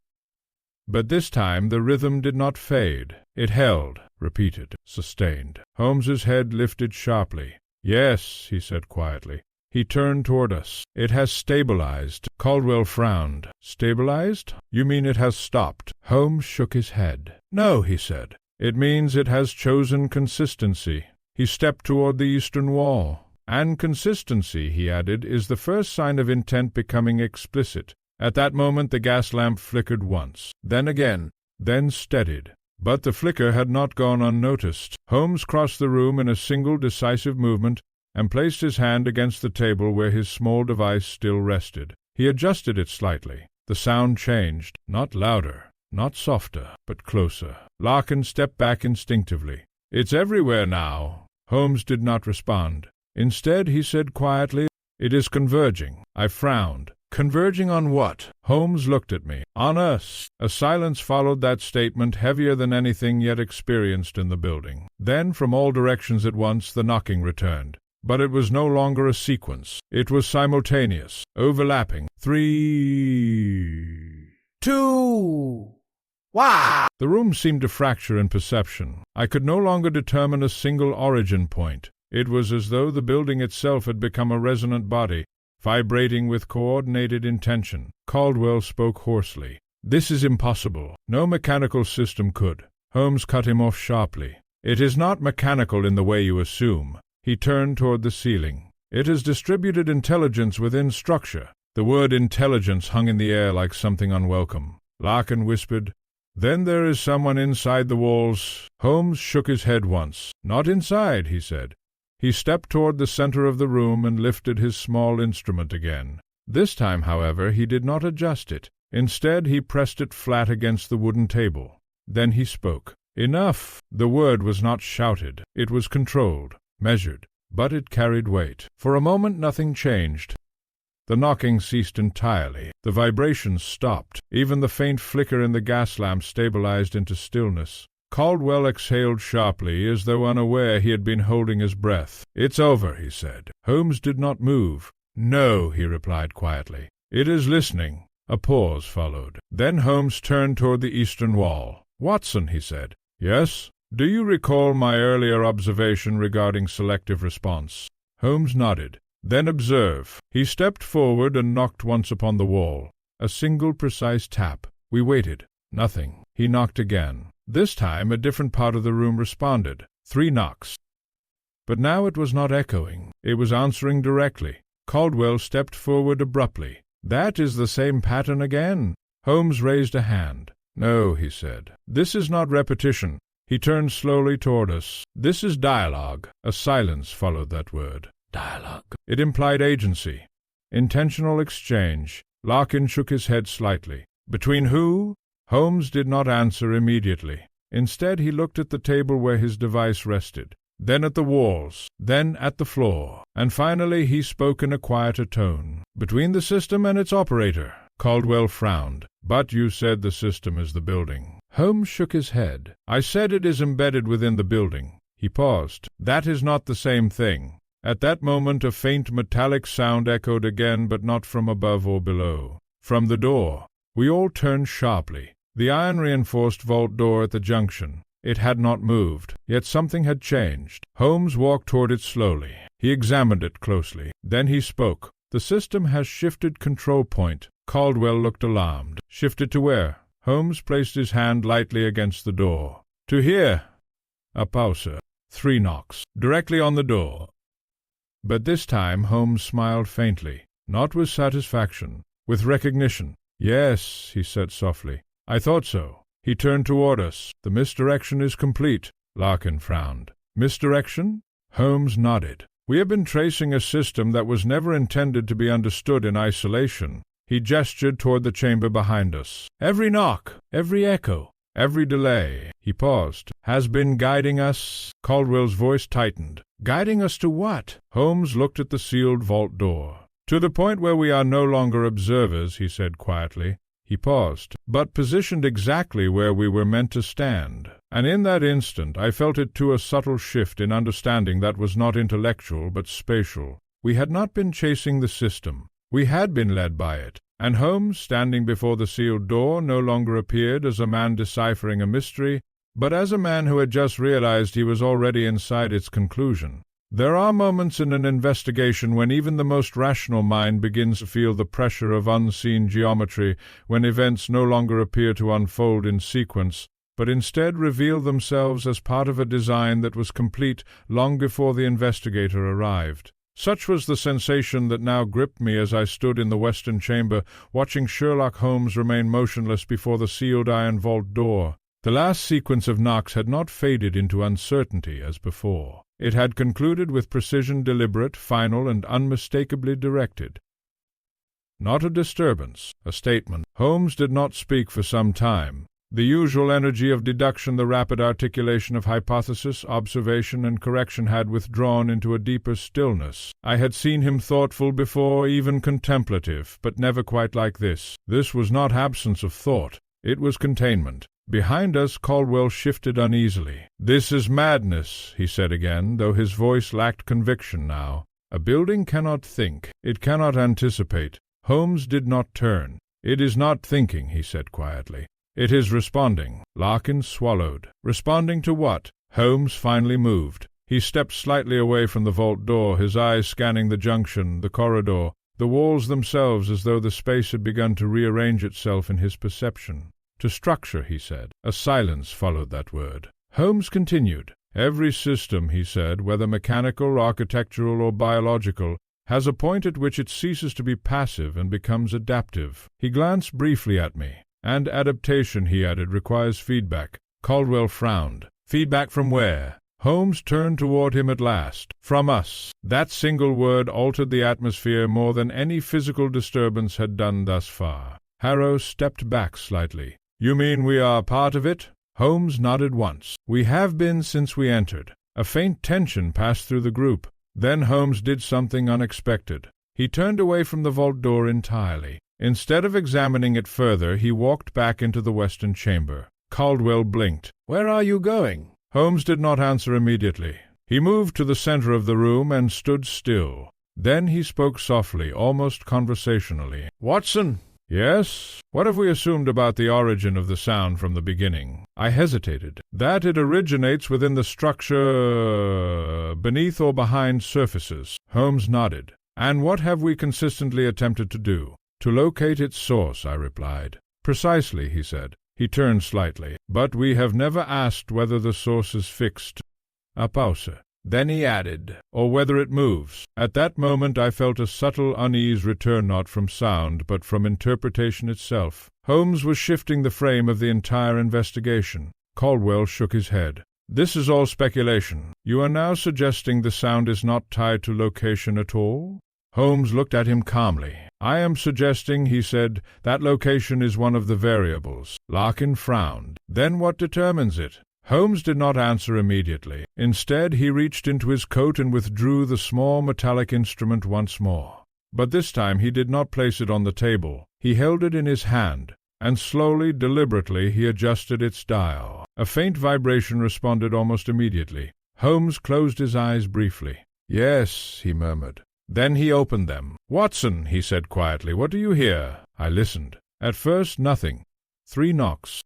But this time the rhythm did not fade. It held, repeated, sustained. Holmes's head lifted sharply. "Yes," he said quietly. He turned toward us. "It has stabilized." Caldwell frowned. "Stabilized? You mean it has stopped?" Holmes shook his head. "No," he said. "It means it has chosen consistency." He stepped toward the eastern wall. "And consistency," he added, "is the first sign of intent becoming explicit." At that moment the gas lamp flickered once, then again, then steadied. But the flicker had not gone unnoticed. Holmes crossed the room in a single decisive movement and placed his hand against the table where his small device still rested. He adjusted it slightly. The sound changed, not louder, not softer, but closer. Larkin stepped back instinctively. "It's everywhere now." Holmes did not respond. Instead, he said quietly, "It is converging." I frowned. "Converging on what?" Holmes looked at me. "On us." A silence followed that statement, heavier than anything yet experienced in the building. Then, from all directions at once, the knocking returned. But it was no longer a sequence. It was simultaneous, overlapping. 3, 2, Wah! The room seemed to fracture in perception. I could no longer determine a single origin point. It was as though the building itself had become a resonant body, vibrating with coordinated intention. Caldwell spoke hoarsely. "This is impossible. No mechanical system could." Holmes cut him off sharply. "It is not mechanical in the way you assume." He turned toward the ceiling. "It is distributed intelligence within structure." The word intelligence hung in the air like something unwelcome. Larkin whispered, "Then there is someone inside the walls." Holmes shook his head once. "Not inside," he said. He stepped toward the center of the room and lifted his small instrument again. This time, however, he did not adjust it. Instead, he pressed it flat against the wooden table. Then he spoke. Enough! The word was not shouted. It was controlled, measured, but it carried weight. For a moment nothing changed. The knocking ceased entirely. The vibrations stopped. Even the faint flicker in the gas lamp stabilized into stillness. Caldwell exhaled sharply, as though unaware he had been holding his breath. "It's over," he said. Holmes did not move. "No," he replied quietly. "It is listening." A pause followed. Then Holmes turned toward the eastern wall. "Watson," he said. "Yes?" "Do you recall my earlier observation regarding selective response?" Holmes nodded. "Then observe." He stepped forward and knocked once upon the wall. A single precise tap. We waited. Nothing. He knocked again. This time a different part of the room responded. 3 knocks. But now it was not echoing. It was answering directly. Caldwell stepped forward abruptly. "That is the same pattern again." Holmes raised a hand. "No," he said. "This is not repetition." He turned slowly toward us. "This is dialogue." A silence followed that word. Dialogue. It implied agency. Intentional exchange. Larkin shook his head slightly. "Between who?" Holmes did not answer immediately. Instead he looked at the table where his device rested, then at the walls, then at the floor, and finally he spoke in a quieter tone. "Between the system and its operator." Caldwell frowned. "But you said the system is the building." Holmes shook his head. "I said it is embedded within the building." He paused. "That is not the same thing." At that moment a faint metallic sound echoed again, but not from above or below. From the door. We all turned sharply. The iron-reinforced vault door at the junction. It had not moved, yet something had changed. Holmes walked toward it slowly. He examined it closely. Then he spoke. "The system has shifted control point." Caldwell looked alarmed. "Shifted to where?" Holmes placed his hand lightly against the door. "To here." A pause. 3 knocks. Directly on the door. But this time Holmes smiled faintly, not with satisfaction, with recognition. "Yes," he said softly. "I thought so." He turned toward us. "The misdirection is complete." Larkin frowned. "Misdirection?" Holmes nodded. "We have been tracing a system that was never intended to be understood in isolation." He gestured toward the chamber behind us. "Every knock, every echo, every delay," he paused, "has been guiding us." Caldwell's voice tightened. "Guiding us to what?" Holmes looked at the sealed vault door. "To the point where we are no longer observers," he said quietly. He paused, "but positioned exactly where we were meant to stand. And in that instant I felt it too a subtle shift in understanding that was not intellectual but spatial. We had not been chasing the system. We had been led by it. And Holmes, standing before the sealed door, no longer appeared as a man deciphering a mystery, but as a man who had just realized he was already inside its conclusion. There are moments in an investigation when even the most rational mind begins to feel the pressure of unseen geometry, when events no longer appear to unfold in sequence, but instead reveal themselves as part of a design that was complete long before the investigator arrived. Such was the sensation that now gripped me as I stood in the western chamber, watching Sherlock Holmes remain motionless before the sealed iron vault door. The last sequence of knocks had not faded into uncertainty as before. It had concluded with precision deliberate, final, and unmistakably directed. Not a disturbance, a statement. Holmes did not speak for some time. The usual energy of deduction, the rapid articulation of hypothesis, observation, and correction had withdrawn into a deeper stillness. I had seen him thoughtful before, even contemplative, but never quite like this. This was not absence of thought. It was containment. Behind us, Caldwell shifted uneasily. "This is madness," he said again, though his voice lacked conviction now. "A building cannot think. It cannot anticipate." Holmes did not turn. "It is not thinking," he said quietly. "It is responding." Larkin swallowed. Responding to what? Holmes finally moved. He stepped slightly away from the vault door, his eyes scanning the junction, the corridor, the walls themselves, as though the space had begun to rearrange itself in his perception. "To structure," he said. A silence followed that word. Holmes continued. "Every system," he said, "whether mechanical, architectural, or biological, has a point at which it ceases to be passive and becomes adaptive." He glanced briefly at me. "And adaptation," he added, "requires feedback." Caldwell frowned. "Feedback from where?" Holmes turned toward him at last. "From us." That single word altered the atmosphere more than any physical disturbance had done thus far. Harrow stepped back slightly. "You mean we are part of it?" Holmes nodded once. "We have been since we entered." A faint tension passed through the group. Then Holmes did something unexpected. He turned away from the vault door entirely. Instead of examining it further, he walked back into the western chamber. Caldwell blinked. "Where are you going?" Holmes did not answer immediately. He moved to the center of the room and stood still. Then he spoke softly, almost conversationally. "Watson!" "Yes? What have we assumed about the origin of the sound from the beginning?" I hesitated. "That it originates within the structure, beneath or behind surfaces." Holmes nodded. "And what have we consistently attempted to do?" "To locate its source," I replied. "Precisely," he said. He turned slightly. "But we have never asked whether the source is fixed." A pause. Then he added, "or whether it moves." At that moment I felt a subtle unease return not from sound, but from interpretation itself. Holmes was shifting the frame of the entire investigation. Caldwell shook his head. "This is all speculation. You are now suggesting the sound is not tied to location at all?" Holmes looked at him calmly. "I am suggesting," he said, "that location is one of the variables." Larkin frowned. "Then what determines it?" Holmes did not answer immediately. Instead, he reached into his coat and withdrew the small metallic instrument once more. but this time he did not place it on the table. He held it in his hand, and slowly, deliberately, he adjusted its dial. A faint vibration responded almost immediately. Holmes closed his eyes briefly. "Yes," he murmured. Then he opened them. "Watson," he said quietly, "what do you hear?" I listened. At first, nothing. 3 knocks.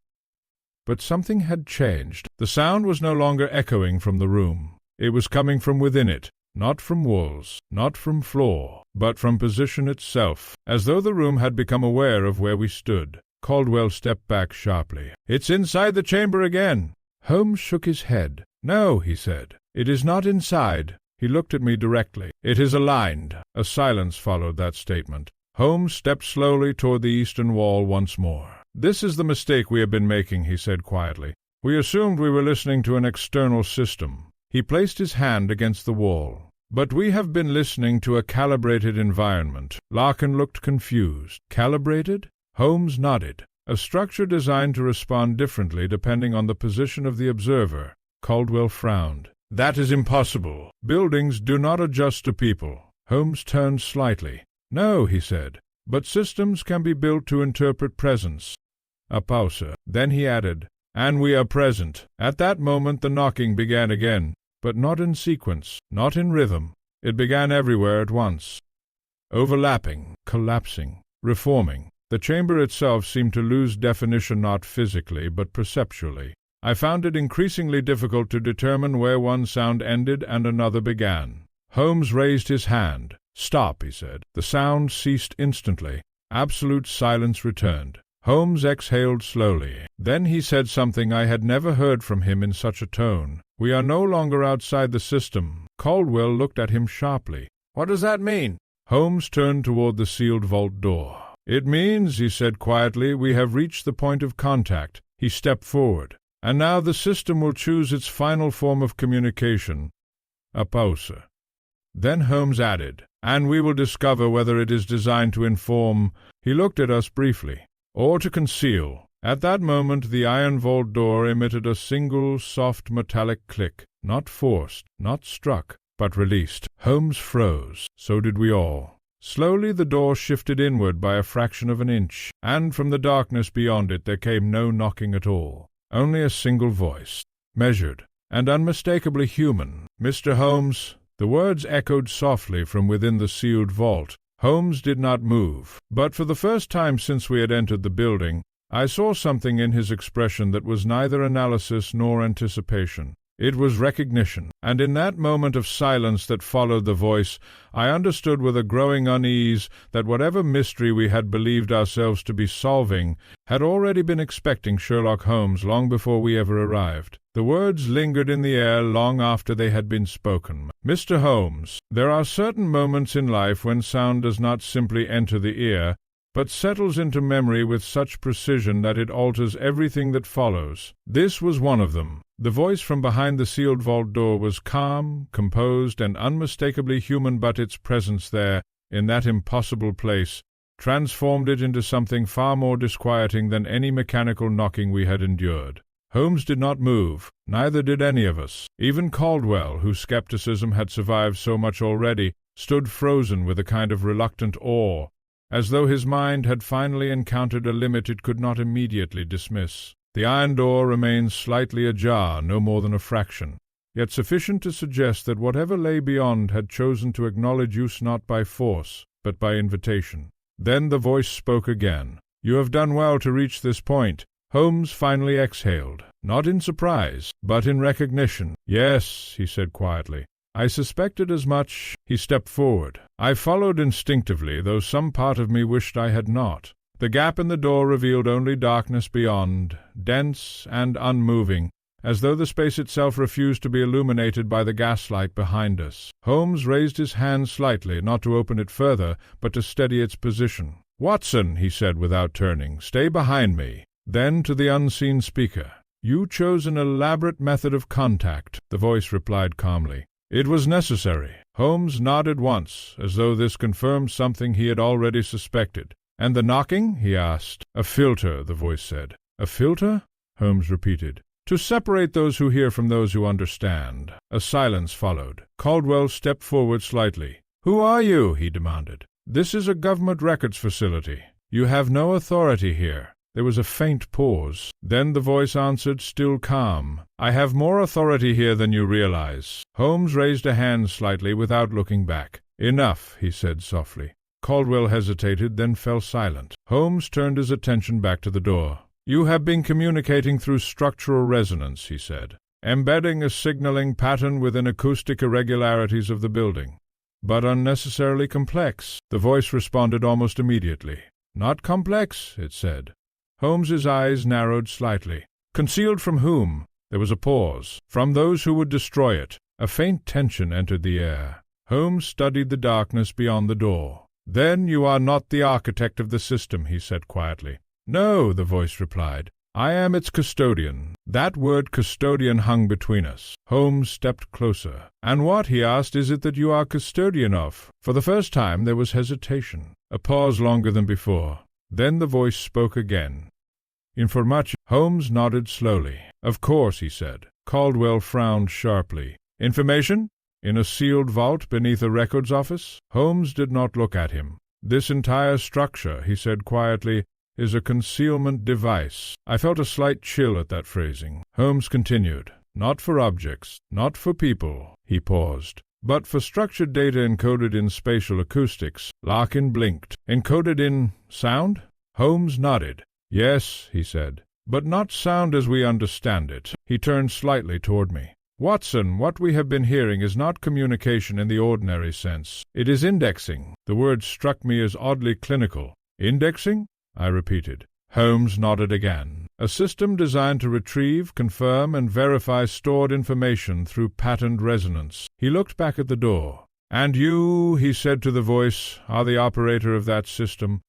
But something had changed. The sound was no longer echoing from the room. It was coming from within it, not from walls, not from floor, but from position itself, as though the room had become aware of where we stood. Caldwell stepped back sharply. "It's inside the chamber again." Holmes shook his head. "No," he said, "it is not inside." He looked at me directly. "It is aligned." A silence followed that statement. Holmes stepped slowly toward the eastern wall once more. "This is the mistake we have been making," he said quietly. "We assumed we were listening to an external system." He placed his hand against the wall. "But we have been listening to a calibrated environment." Larkin looked confused. "Calibrated?" Holmes nodded. "A structure designed to respond differently depending on the position of the observer." Caldwell frowned. "That is impossible. Buildings do not adjust to people." Holmes turned slightly. "No," he said, "but systems can be built to interpret presence." A pause. Then he added, "And we are present." At that moment the knocking began again, but not in sequence, not in rhythm. It began everywhere at once, overlapping, collapsing, reforming. The chamber itself seemed to lose definition not physically, but perceptually. I found it increasingly difficult to determine where one sound ended and another began. Holmes raised his hand. "Stop," he said. The sound ceased instantly. Absolute silence returned. Holmes exhaled slowly. Then he said something I had never heard from him in such a tone. "We are no longer outside the system." Caldwell looked at him sharply. "What does that mean?" Holmes turned toward the sealed vault door. "It means," he said quietly, "we have reached the point of contact." He stepped forward. "And now the system will choose its final form of communication." A pause. Then Holmes added, "And we will discover whether it is designed to inform." He looked at us briefly. "Or to conceal." At that moment the iron vault door emitted a single soft metallic click, not forced, not struck, but released. Holmes froze. So did we all. Slowly the door shifted inward by a fraction of an inch, and from the darkness beyond it there came no knocking at all. Only a single voice, measured and unmistakably human. "Mr. Holmes." The words echoed softly from within the sealed vault. Holmes did not move, but for the first time since we had entered the building, I saw something in his expression that was neither analysis nor anticipation. It was recognition, and in that moment of silence that followed the voice, I understood with a growing unease that whatever mystery we had believed ourselves to be solving had already been expecting Sherlock Holmes long before we ever arrived. The words lingered in the air long after they had been spoken. "Mr. Holmes, there are certain moments in life when sound does not simply enter the ear, but settles into memory with such precision that it alters everything that follows. This was one of them." The voice from behind the sealed vault door was calm, composed, and unmistakably human, but its presence there, in that impossible place, transformed it into something far more disquieting than any mechanical knocking we had endured. Holmes did not move, neither did any of us. Even Caldwell, whose skepticism had survived so much already, stood frozen with a kind of reluctant awe, as though his mind had finally encountered a limit it could not immediately dismiss. The iron door remained slightly ajar, no more than a fraction, yet sufficient to suggest that whatever lay beyond had chosen to acknowledge use not by force, but by invitation. Then the voice spoke again. "You have done well to reach this point." Holmes finally exhaled, not in surprise, but in recognition. "Yes," he said quietly. "I suspected as much." He stepped forward. I followed instinctively, though some part of me wished I had not. The gap in the door revealed only darkness beyond, dense and unmoving, as though the space itself refused to be illuminated by the gaslight behind us. Holmes raised his hand slightly, not to open it further, but to steady its position. "Watson," he said without turning, "stay behind me." Then to the unseen speaker, "You chose an elaborate method of contact," the voice replied calmly. "It was necessary." Holmes nodded once, as though this confirmed something he had already suspected. "And the knocking?" he asked. "A filter," the voice said. "A filter?" Holmes repeated. "To separate those who hear from those who understand." A silence followed. Caldwell stepped forward slightly. "Who are you?" he demanded. "This is a government records facility. You have no authority here." There was a faint pause. Then the voice answered, still calm, "I have more authority here than you realize." Holmes raised a hand slightly without looking back. "Enough," he said softly. Caldwell hesitated, then fell silent. Holmes turned his attention back to the door. "You have been communicating through structural resonance," he said, "embedding a signaling pattern within acoustic irregularities of the building. But unnecessarily complex." The voice responded almost immediately. "Not complex," it said. Holmes's eyes narrowed slightly. "Concealed from whom?" There was a pause. "From those who would destroy it." A faint tension entered the air. Holmes studied the darkness beyond the door. "Then you are not the architect of the system," he said quietly. "No," the voice replied. "I am its custodian." That word custodian hung between us. Holmes stepped closer. "And what," he asked, "is it that you are custodian of?" For the first time there was hesitation, a pause longer than before. Then the voice spoke again. "Information." Holmes nodded slowly. "Of course," he said. Caldwell frowned sharply. "Information? In a sealed vault beneath a records office?" Holmes did not look at him. "This entire structure," he said quietly, "is a concealment device." I felt a slight chill at that phrasing. Holmes continued. "Not for objects, not for people." He paused. "But for structured data encoded in spatial acoustics." Larkin blinked. "Encoded in sound?" Holmes nodded. "Yes," he said, "but not sound as we understand it." He turned slightly toward me. "Watson, what we have been hearing is not communication in the ordinary sense. It is indexing." The word struck me as oddly clinical. "Indexing?" I repeated. Holmes nodded again. "A system designed to retrieve, confirm, and verify stored information through patterned resonance." He looked back at the door. "And you," he said to the voice, "are the operator of that system?"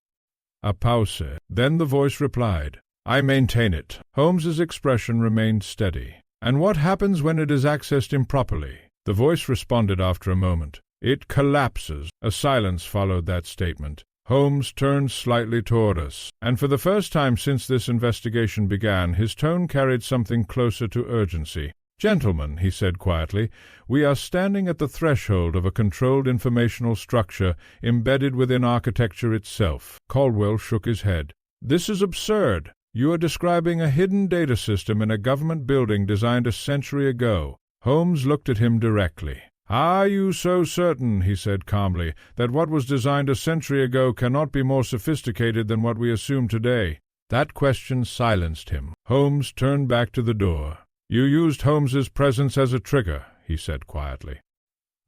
A pause. Then the voice replied, "I maintain it." Holmes's expression remained steady. "And what happens when it is accessed improperly?" The voice responded after a moment. "It collapses." A silence followed that statement. Holmes turned slightly toward us, and for the first time since this investigation began, his tone carried something closer to urgency. "Gentlemen," he said quietly, "we are standing at the threshold of a controlled informational structure embedded within architecture itself." Caldwell shook his head. "This is absurd. You are describing a hidden data system in a government building designed a century ago." Holmes looked at him directly. "Are you so certain," he said calmly, "that what was designed a century ago cannot be more sophisticated than what we assume today?" That question silenced him. Holmes turned back to the door. "You used Holmes's presence as a trigger," he said quietly.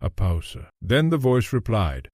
A pause. Then the voice replied.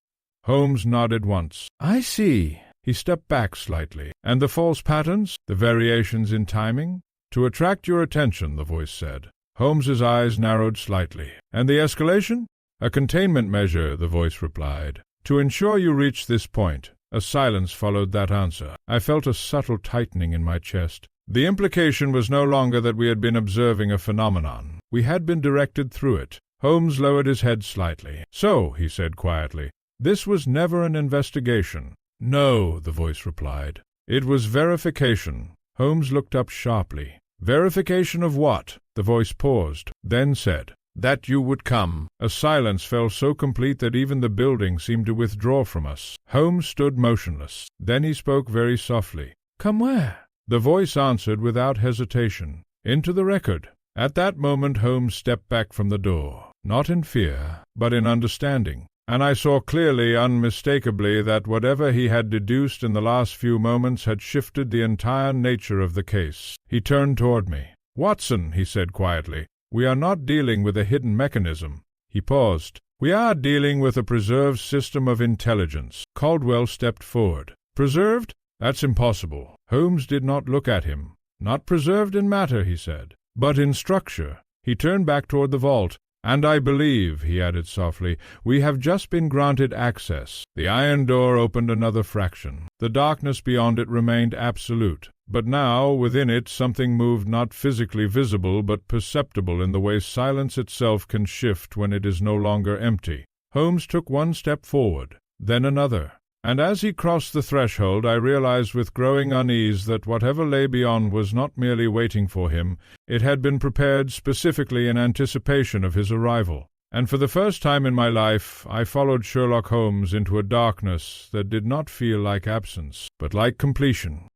Holmes nodded once. "I see." He stepped back slightly. "And the false patterns? The variations in timing?" "To attract your attention," the voice said. Holmes's eyes narrowed slightly. "And the escalation?" "A containment measure," the voice replied. "To ensure you reach this point." A silence followed that answer. I felt a subtle tightening in my chest. The implication was no longer that we had been observing a phenomenon. We had been directed through it. Holmes lowered his head slightly. "So," he said quietly, "this was never an investigation." "No," the voice replied. "It was verification." Holmes looked up sharply. "Verification of what?" The voice paused, then said, "That you would come." A silence fell so complete that even the building seemed to withdraw from us. Holmes stood motionless. Then he spoke very softly. "Come where?" The voice answered without hesitation. "Into the record." At that moment Holmes stepped back from the door, not in fear, but in understanding, and I saw clearly, unmistakably, that whatever he had deduced in the last few moments had shifted the entire nature of the case. He turned toward me. "Watson," he said quietly, "we are not dealing with a hidden mechanism." He paused. "We are dealing with a preserved system of intelligence." Caldwell stepped forward. "Preserved? That's impossible." Holmes did not look at him. "Not preserved in matter," he said, "but in structure." He turned back toward the vault. "And I believe," he added softly, "we have just been granted access." The iron door opened another fraction. The darkness beyond it remained absolute. But now, within it, something moved not physically visible but perceptible in the way silence itself can shift when it is no longer empty. Holmes took one step forward, then another. And as he crossed the threshold, I realized with growing unease that whatever lay beyond was not merely waiting for him, it had been prepared specifically in anticipation of his arrival. And for the first time in my life I followed Sherlock Holmes into a darkness that did not feel like absence, but like completion.